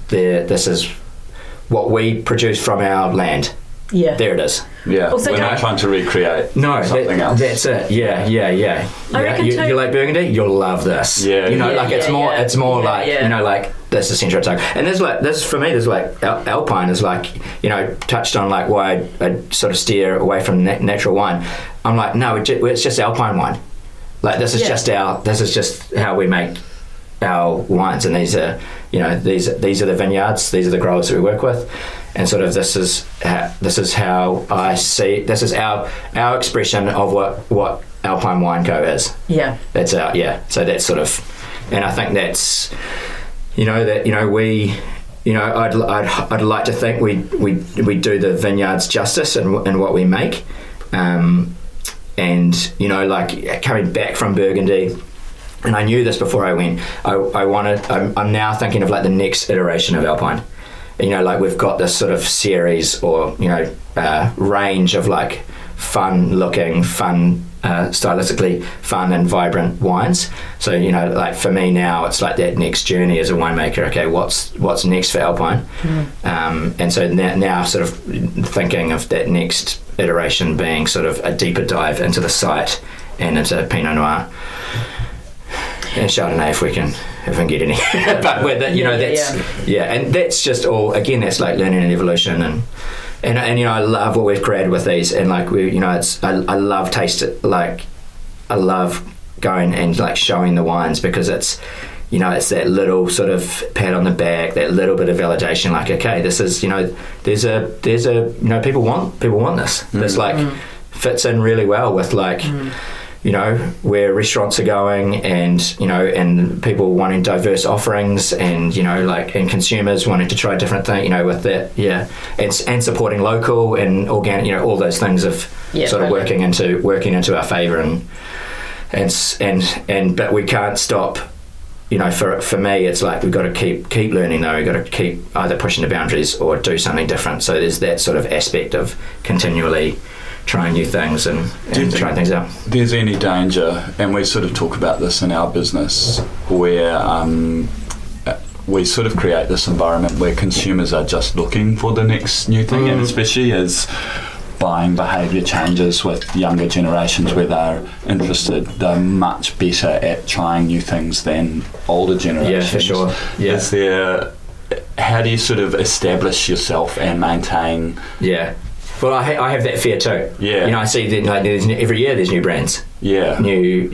what we produce from our land. Yeah. There it is. Yeah. Also, we're not trying to recreate something else. That's it. Yeah. You like Burgundy? You'll love this. Yeah. It's more like, like this is Central Otago. And there's for me, there's like Alpine is like, touched on like why I sort of steer away from natural wine. I'm like, no, it's just Alpine wine. Like this is just how we make our wines, and these are these are the vineyards, these are the growers that we work with, and sort of this is how I see, this is our expression of what Alpine Wine Co is. Yeah, that's our So that's sort of, and I think that's we I'd like to think we do the vineyards justice in what we make, and like coming back from Burgundy. And I knew this before I went. I'm now thinking of like the next iteration of Alpine. Like we've got this sort of series or range of like fun-looking, stylistically fun and vibrant wines. So like for me now, it's like that next journey as a winemaker. Okay, what's next for Alpine? And so now sort of thinking of that next iteration being sort of a deeper dive into the site and into Pinot Noir. And Chardonnay if we can get any. But with and that's just all, again, that's like learning and evolution, and I love what we've created with these, and like I love I love going and like showing the wines, because it's it's that little sort of pat on the back, that little bit of validation, like, okay, this is there's a people want this. This like fits in really well with like where restaurants are going, and and people wanting diverse offerings, and and consumers wanting to try different things, with that, and supporting local and organic, all those things of sort of working into our favour, and but we can't stop. For me, it's like we've got to keep learning though. We've got to keep either pushing the boundaries or do something different. So there's that sort of aspect of continually trying new things and trying things out. There's any danger, and we sort of talk about this in our business, where we sort of create this environment where consumers are just looking for the next new thing, and especially as buying behaviour changes with younger generations where they're interested, they're much better at trying new things than older generations. Yeah, for sure. Yeah. How do you sort of establish yourself and maintain? Yeah. Well, I have that fear too. Yeah. I see that every year there's new brands. Yeah. New,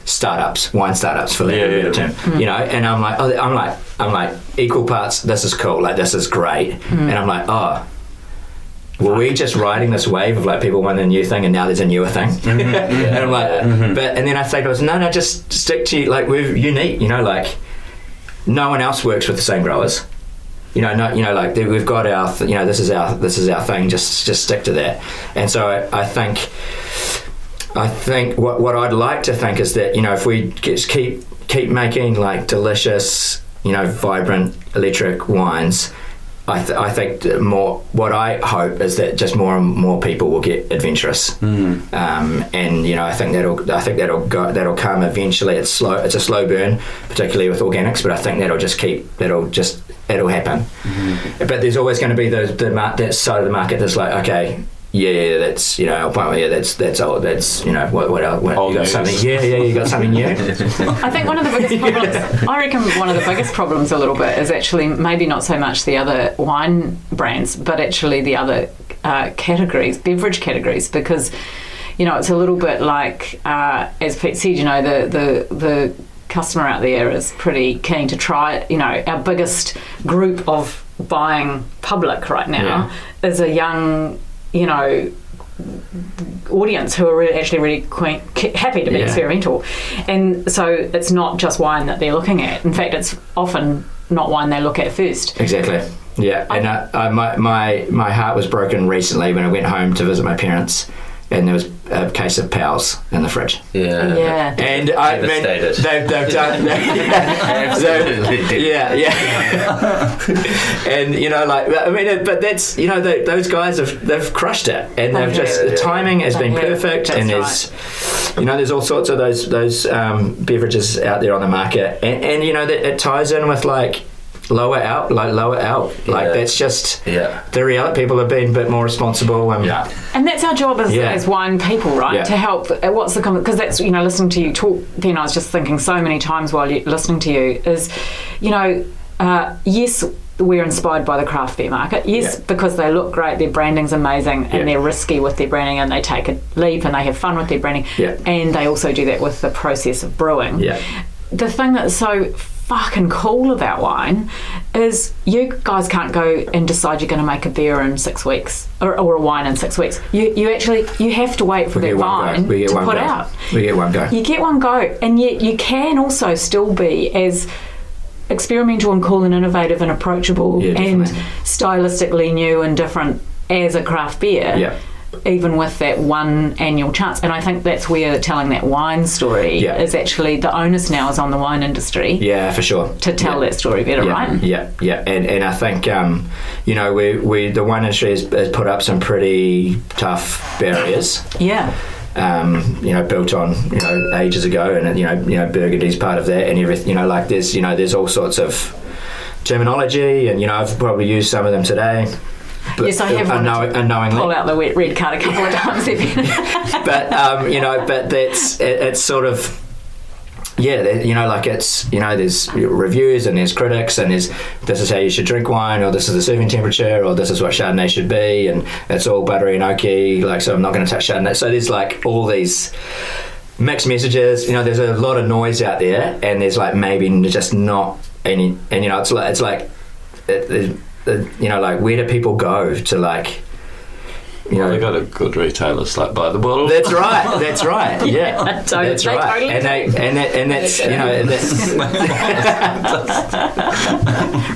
startups, wine startups for lack of a better term. And I'm like equal parts. This is cool. Like this is great. And I'm like, were we just riding this wave of like people wanting a new thing, and now there's a newer thing? And I'm like, and then I say to us, no, just stick to like we're unique. Like no one else works with the same growers. Like we've got our, this is our thing. Just stick to that. And so I think what I'd like to think is that if we just keep making like delicious, vibrant electric wines, I think more. What I hope is that just more and more people will get adventurous, and I think that'll come eventually. It's slow. It's a slow burn, particularly with organics, but I think it'll happen. But there's always going to be that side of the market that's like, okay, that's that's old. That's what else? You got something? You got something new. I think one of the biggest problems. I reckon one of the biggest problems a little bit is actually maybe not so much the other wine brands, but actually the other categories, beverage categories, because it's a little bit like as Pete said, the customer out there is pretty keen to try it. Our biggest group of buying public right now is a young audience who are actually really quite happy to be experimental, and so it's not just wine that they're looking at. In fact, it's often not wine they look at first. Exactly. Yeah, and my heart was broken recently when I went home to visit my parents, and there was a case of Pals in the fridge. Yeah. And I mean, they've done. Absolutely. Yeah. And I mean, but that's those guys they've crushed it, and they've the timing has been perfect, and there's all sorts of those beverages out there on the market, and it ties in with lower out. That's just the reality. People have been a bit more responsible. And that's our job as wine people, right? Yeah. To help. What's the comment? Because that's listening to you talk. Then I was just thinking so many times while listening to you is, yes, we're inspired by the craft beer market. Yes, because they look great, their branding's amazing, and they're risky with their branding, and they take a leap and they have fun with their branding, and they also do that with the process of brewing. Yeah. The thing that's so fucking cool about wine is you guys can't go and decide you're going to make a beer in 6 weeks or a wine in 6 weeks. You have to wait for that vine to put out. We get one go. You get one go, and yet you can also still be as experimental and cool and innovative and approachable and stylistically new and different as a craft beer, even with that one annual chance. And I think that's where telling that wine story is actually, the onus now is on the wine industry. Yeah, for sure. To tell that story better, right? Yeah. And I think, we the wine industry has put up some pretty tough barriers. Yeah. Built on ages ago, and Burgundy's part of that, and everything. There's all sorts of terminology, and I've probably used some of them today. But yes, I have unknowingly pull out the red card a couple of times. but it's sort of. Yeah, there's reviews and there's critics, and this is how you should drink wine, or this is the serving temperature, or this is what Chardonnay should be, and it's all buttery and oaky, so I'm not going to touch Chardonnay. So there's all these mixed messages. There's a lot of noise out there, and there's maybe just not any. And it's like where do people go to they got a good retailers by the bottle. That's right. Yeah, that's right. Totally and that's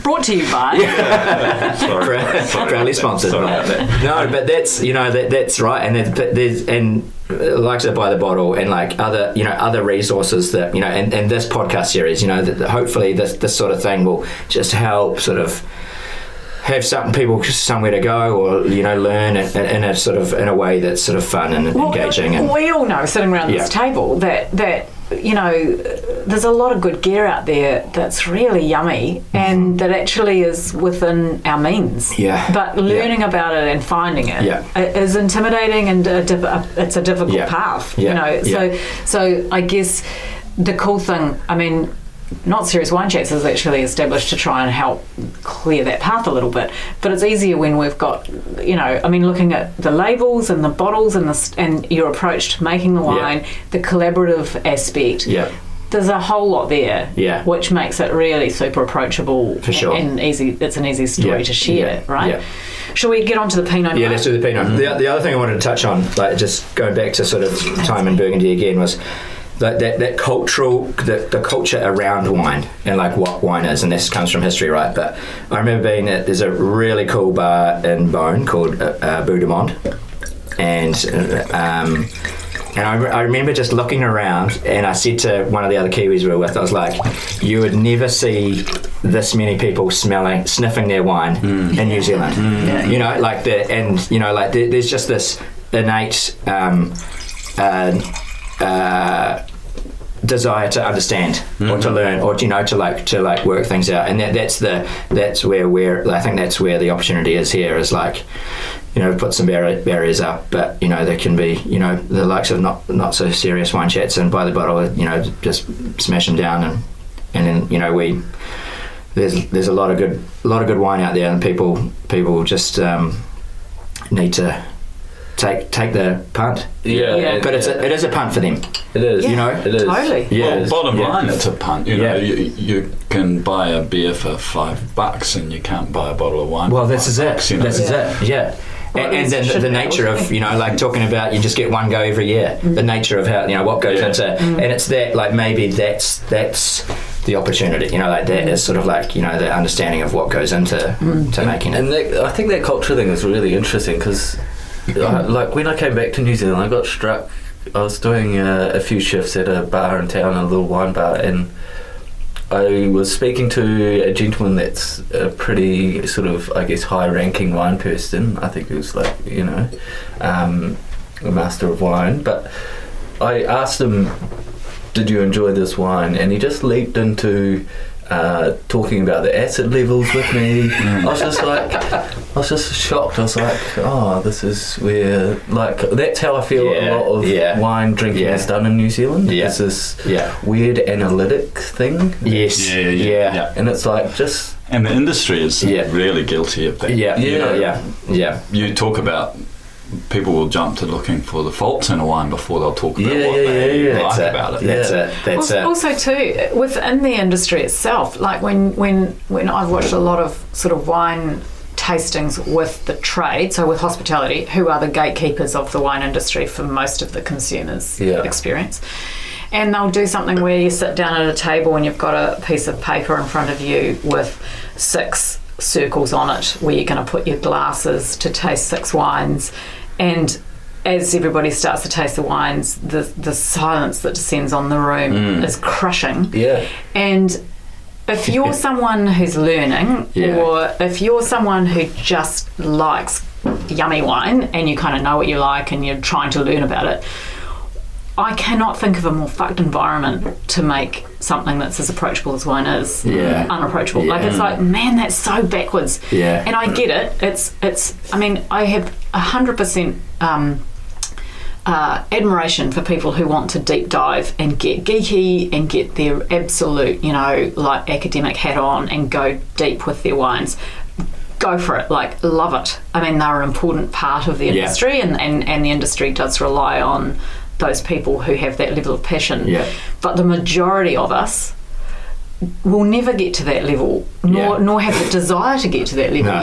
brought to you by. Proudly sponsored. No, but that's that's right. And there's like I said, by the bottle, and other resources that and this podcast series, that hopefully this sort of thing will just help sort of have people somewhere to go, or learn in a sort of in a way that's sort of fun and engaging. And we all know, sitting around this table, that there's a lot of good gear out there that's really yummy, and that actually is within our means. Yeah. But learning about it and finding it is intimidating, and it's a difficult path. So I guess the cool thing, I mean, Not Serious Wine Chats is actually established to try and help clear that path a little bit, but it's easier when we've got, looking at the labels and the bottles and your approach to making the wine, the collaborative aspect. Yeah. There's a whole lot there, which makes it really super approachable. For sure. And easy. It's an easy story to share, right? Yeah. Shall we get on to the Pinot? Yeah, let's do the Pinot. Mm-hmm. The other thing I wanted to touch on, just going back to sort of time in Burgundy again, was that cultural, the culture around wine and what wine is, and this comes from history, right? But I remember being at, there's a really cool bar in Beaune called Bout du Monde, and I remember just looking around, and I said to one of the other Kiwis we were with, I was like, you would never see this many people sniffing their wine in New Zealand. There's just this innate desire to understand or to learn, or to work things out, and that's where I think that's where the opportunity is here, is put some barriers up, but there can be the likes of not so serious wine chats, and by the bottle, just smash them down, and then there's a lot of good wine out there, and people just need to take the punt. But it is a punt for them. It is. It is. Totally. Yeah. Well, bottom line, it's a punt. You can buy a beer for $5 and you can't buy a bottle of wine. Well, this is it. This is it. Yeah. And then the nature of talking about, you just get one go every year. The nature of how what goes into, and it's that maybe that's the opportunity, like that is sort of like, the understanding of what goes into to making it. And I think that culture thing is really interesting because, like, when I came back to New Zealand, I got struck. I was doing a few shifts at a bar in town, a little wine bar, and I was speaking to a gentleman that's a pretty sort of, I guess, high-ranking wine person. I think he was like, a master of wine. But I asked him, did you enjoy this wine? And he just leaped into talking about the acid levels with me. I was just shocked. I was like, oh, this is where, like, that's how I feel a lot of wine drinking is done in New Zealand. It's this weird analytic thing. Yes. Yeah. And it's like just... And the industry is really guilty of that. You talk about... People will jump to looking for the faults in a wine before they'll talk about what they like about it. That's it. Also, too, within the industry itself, like when I've watched a lot of sort of wine tastings with the trade, so with hospitality, who are the gatekeepers of the wine industry for most of the consumers' experience. And they'll do something where you sit down at a table and you've got a piece of paper in front of you with 6 circles on it where you're going to put your glasses to taste 6 wines. And as everybody starts to taste the wines, the silence that descends on the room is crushing. Yeah. And if you're someone who's learning, or if you're someone who just likes yummy wine and you kind of know what you like and you're trying to learn about it, I cannot think of a more fucked environment to make something that's as approachable as wine is unapproachable. Like, it's like, man, that's so backwards. And I get it. It's I mean, I have 100% admiration for people who want to deep dive and get geeky and get their absolute, like, academic hat on and go deep with their wines. Go for it, like, love it. I mean, they're an important part of the industry, and the industry does rely on those people who have that level of passion. But the majority of us will never get to that level, nor have the desire to get to that level,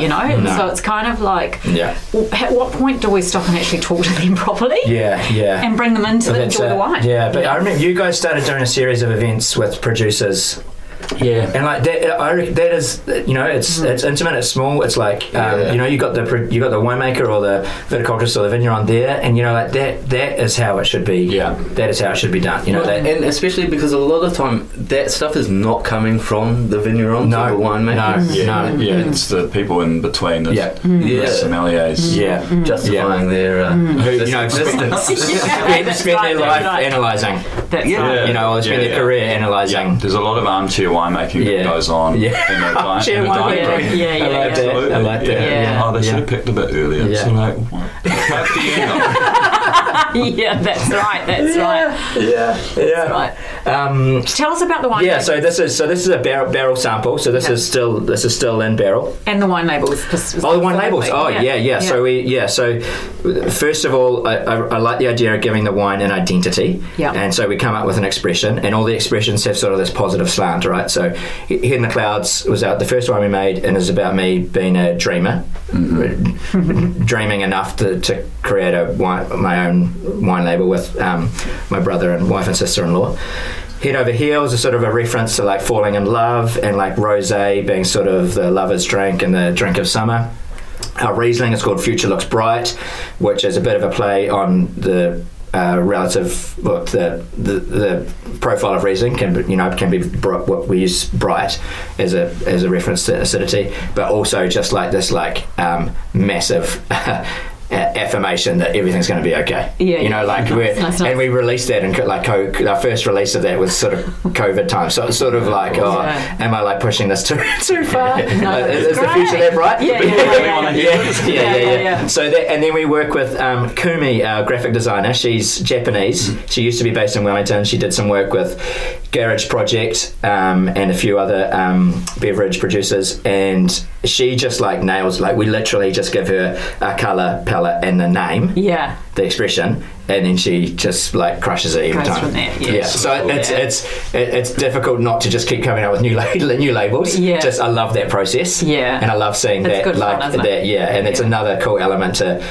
So it's kind of like, at what point do we stop and actually talk to them properly? And bring them in to enjoy the wine? But I remember you guys started doing a series of events with producers. And like that, I reckon that is, it's intimate, it's small. It's like, you got the winemaker or the viticulturist or the vineyard on there, and like that is how it should be. That is how it should be done. And especially because a lot of the time that stuff is not coming from the vineyards or the winemakers. No. It's the people in between, the sommeliers. Justifying their existence. Spend their life analysing. Or spend their career analysing. There's a lot of armchair winemaking that goes on in the dining room. I like that. Oh, they should have picked a bit earlier. So like, what? That's right. That's right. Tell us about the wine. So this is a barrel sample. So this is still in barrel. And the wine labels. The wine labels. So first of all, I like the idea of giving the wine an identity. And so we come up with an expression, and all the expressions have sort of this positive slant, right? So Here in the Clouds was the first one we made, and is about me being a dreamer, dreaming enough to create my own wine label with my brother and wife and sister-in-law. Head Over Heels is sort of a reference to like falling in love, and like rosé being sort of the lover's drink and the drink of summer. Our Riesling is called Future Looks Bright, which is a bit of a play on the the profile of Riesling can be what we use bright as a reference to acidity, but also just like this massive affirmation that everything's going to be okay. And we released that, and our first release of that was sort of COVID time, so it's sort of like, am I like pushing this too far? Is the future that bright? So that, and then we work with Kumi, our graphic designer. She's Japanese. She used to be based in Wellington. She did some work with Garage Project and a few other beverage producers, and she just like nails, like we literally just give her a colour palette and the name, the expression, then she just like crushes it every time. From there, Yeah, so it's difficult not to just keep coming up with new labels. Yeah. Just I love that process. Yeah. And I love seeing It's that good like fun, isn't that. it? Yeah, and it's another cool element to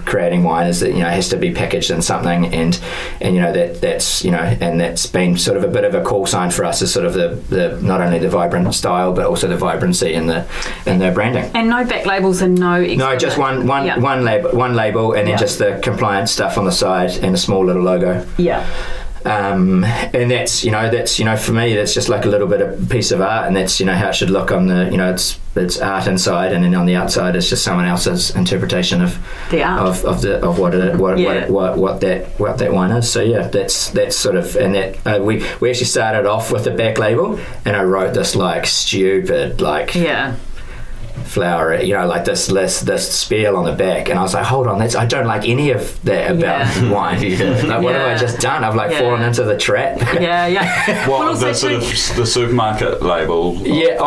creating wine is that it has to be packaged in something, and that's been sort of a bit of a call sign for us, is sort of the not only the vibrant style but also the vibrancy in the branding. And no back labels and no just one label, and then just the compliance stuff on the side and a small little logo. Yeah. And that's for me, that's just like a little bit of piece of art, and that's how it should look on the it's art inside, and then on the outside it's just someone else's interpretation of the art of what that wine is. So yeah, that's sort of, and that we actually started off with the back label, and I wrote this like stupid flower, like this spiel on the back, and I was like, hold on, I don't like any of that about wine. Like, what have I just done? I've fallen into the trap. What the sort of the supermarket label? It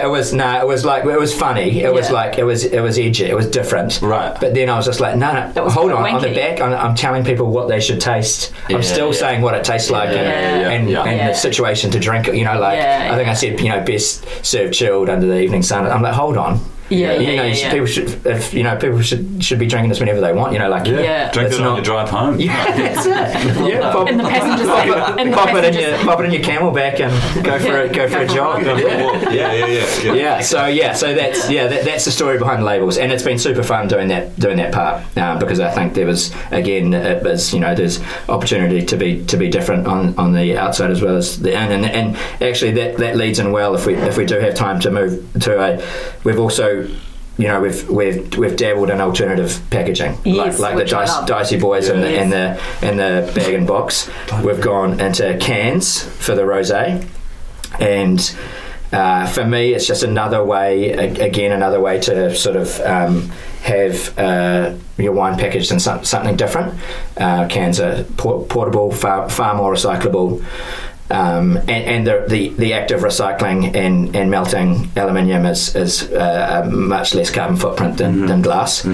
was funny. It was like it was edgy. It was different. Right. But then I was just like, no, hold on. On the back, I'm telling people what they should taste. I'm still saying what it tastes like, and the situation to drink. I think I said, best served chilled under the evening sun. I'm like, hold on. People should be drinking this whenever they want. Drink it on your drive home. Yeah, that's it. Yeah, pop, in the passenger seat. Pop it in your Camelback and go for a jog. So that's the story behind the labels, and it's been super fun doing that part because I think there's opportunity to be different on the outside as well as the in, and actually that leads in well if we do have time to move to we've also we've dabbled in alternative packaging, like the Dicey Boys and the bag and box. We've gone into cans for the rosé, and for me it's just another way to sort of have your wine packaged in something different. Cans are portable, far more recyclable. And the act of recycling and melting aluminium is a much less carbon footprint than glass.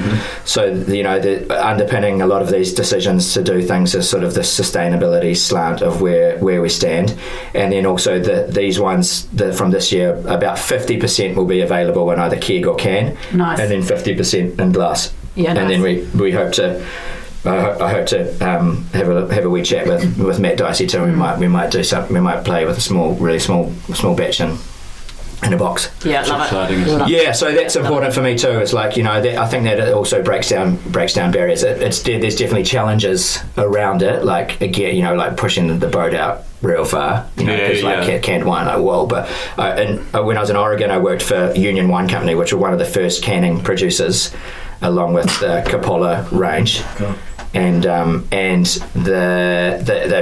So the underpinning a lot of these decisions to do things is sort of the sustainability slant of where we stand, and then also these ones from this year, about 50% will be available in either keg or can, and then 50% in glass. And then we hope to. I hope to have a wee chat with Matt Dicey too. We might do something. We might play with a really small batch in a box. Yeah, love it. Yeah, so that's important for me too. It's like I think that it also breaks down barriers. There's definitely challenges around it. Like again, like pushing the boat out real far. Canned wine, but when I was in Oregon, I worked for Union Wine Company, which were one of the first canning producers, along with the Coppola range. Cool. And they've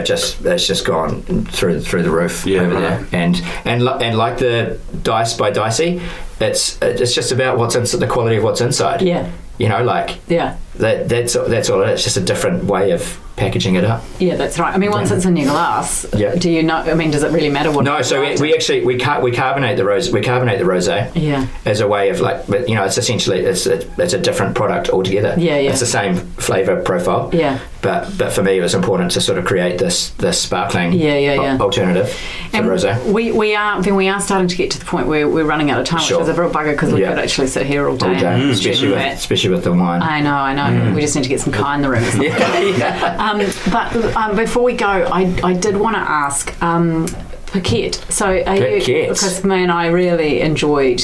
just gone through the roof over there, and like the Dice by Dicey, it's just about the quality of what's inside. That's all it is. It's just a different way of packaging it up. Yeah, that's right. I mean, once it's in your glass, do you know? I mean, does it really matter what? No. So we carbonate the rosé. Yeah. As a way of it's essentially it's a different product altogether. Yeah. It's the same flavour profile. Yeah. But for me, it was important to sort of create this sparkling alternative to rosé. We are starting to get to the point where we're running out of time, which is a real bugger because we could actually sit here all day. Especially with the wine. I know. We just need to get some Kai in the room. Or something. But before we go, I did want to ask. Paquette. So because me and I really enjoyed.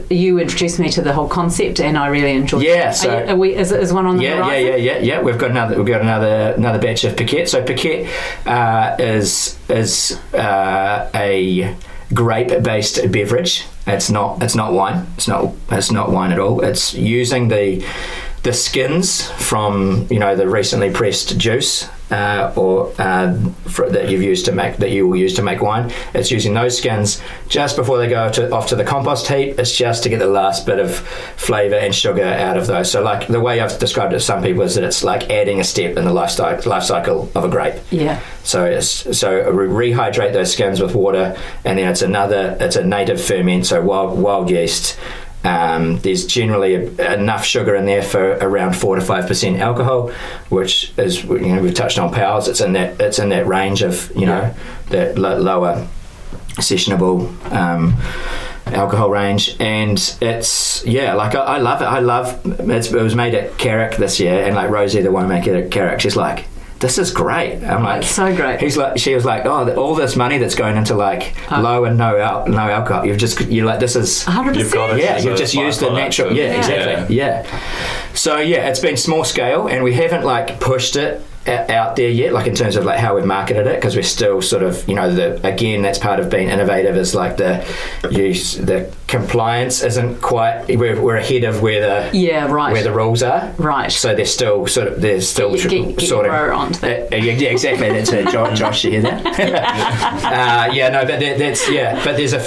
You introduced me to the whole concept, and I really enjoyed. Yeah. So is one on the horizon? Yeah. We've got another batch of Paquette. So Paquette is a grape-based beverage. It's not wine. It's not wine at all. It's using the skins from the recently pressed juice that you will use to make wine. It's using those skins just before they go off to the compost heap. It's just to get the last bit of flavour and sugar out of those. So like the way I've described it to some people is that it's like adding a step in the life cycle of a grape. Yeah. So we rehydrate those skins with water, and then it's a native ferment, so wild yeast. There's generally enough sugar in there for around 4 to 5% alcohol, which is, we've touched on powers. It's in that range of that lower sessionable alcohol range, and it's I love it. It was made at Carrick this year, and like Rosie, the winemaker at Carrick, she's like, this is great. I'm like, it's so great. She was like, oh, all this money that's going into like low and no alcohol. You're like, this is 100%. You've got it. Yeah, you've just used the natural. Yeah, exactly. Yeah. So it's been small scale, and we haven't like pushed it out there yet, like in terms of like how we've marketed it, because we're still sort of again, that's part of being innovative, is like the compliance isn't quite, we're ahead of where the rules are, right, so they're still sort of get sort of onto that. Yeah, exactly. That's it, Josh. You hear that? But there's a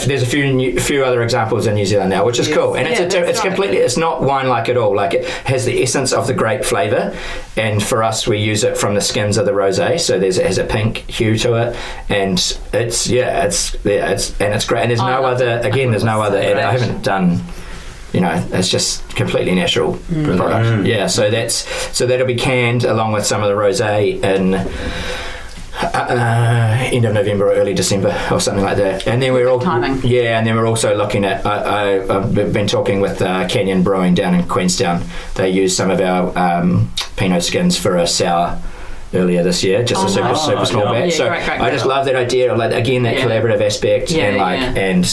few other examples in New Zealand now, which is cool, and it's completely, it's not wine like at all. Like, it has the essence of the grape flavour, and for us, we use it from the skins of the rosé, so it has a pink hue to it, and it's great, and there's no other I haven't done, it's just completely natural product. Yeah, so that'll be canned along with some of the rosé in end of November or early December or something like that. And then we're also looking at, I've been talking with Canyon Brewing down in Queenstown. They use some of our Pinot skins for a sour earlier this year, just a super small batch. So great. I just love that idea of, like, again, that collaborative aspect, and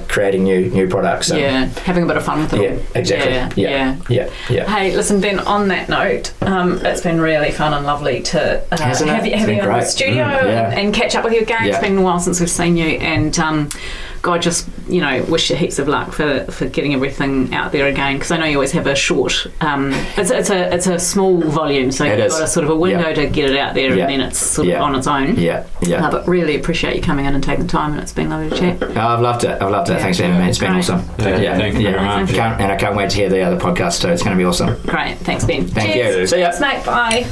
creating new products. Having a bit of fun with it. Yeah, exactly. Yeah. Hey, listen, Ben, on that note, it's been really fun and lovely to have you in the studio and catch up with you again. It's been a while since we've seen you, and God, just wish you heaps of luck for getting everything out there again, because I know you always have a short. It's a small volume, so you've got a sort of a window to get it out there, and then it's sort of on its own. But really appreciate you coming in and taking the time, and it's been lovely to chat. I've loved it. Thanks for having me. It's been awesome. Thank you very much. And I can't wait to hear the other podcast too. It's going to be awesome. Great. Thanks, Ben. Thank you. See ya. Thanks, mate. Bye.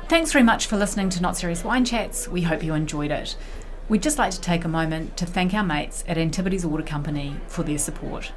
Thanks very much for listening to Not Serious Wine Chats. We hope you enjoyed it. We'd just like to take a moment to thank our mates at Antipodes Water Company for their support.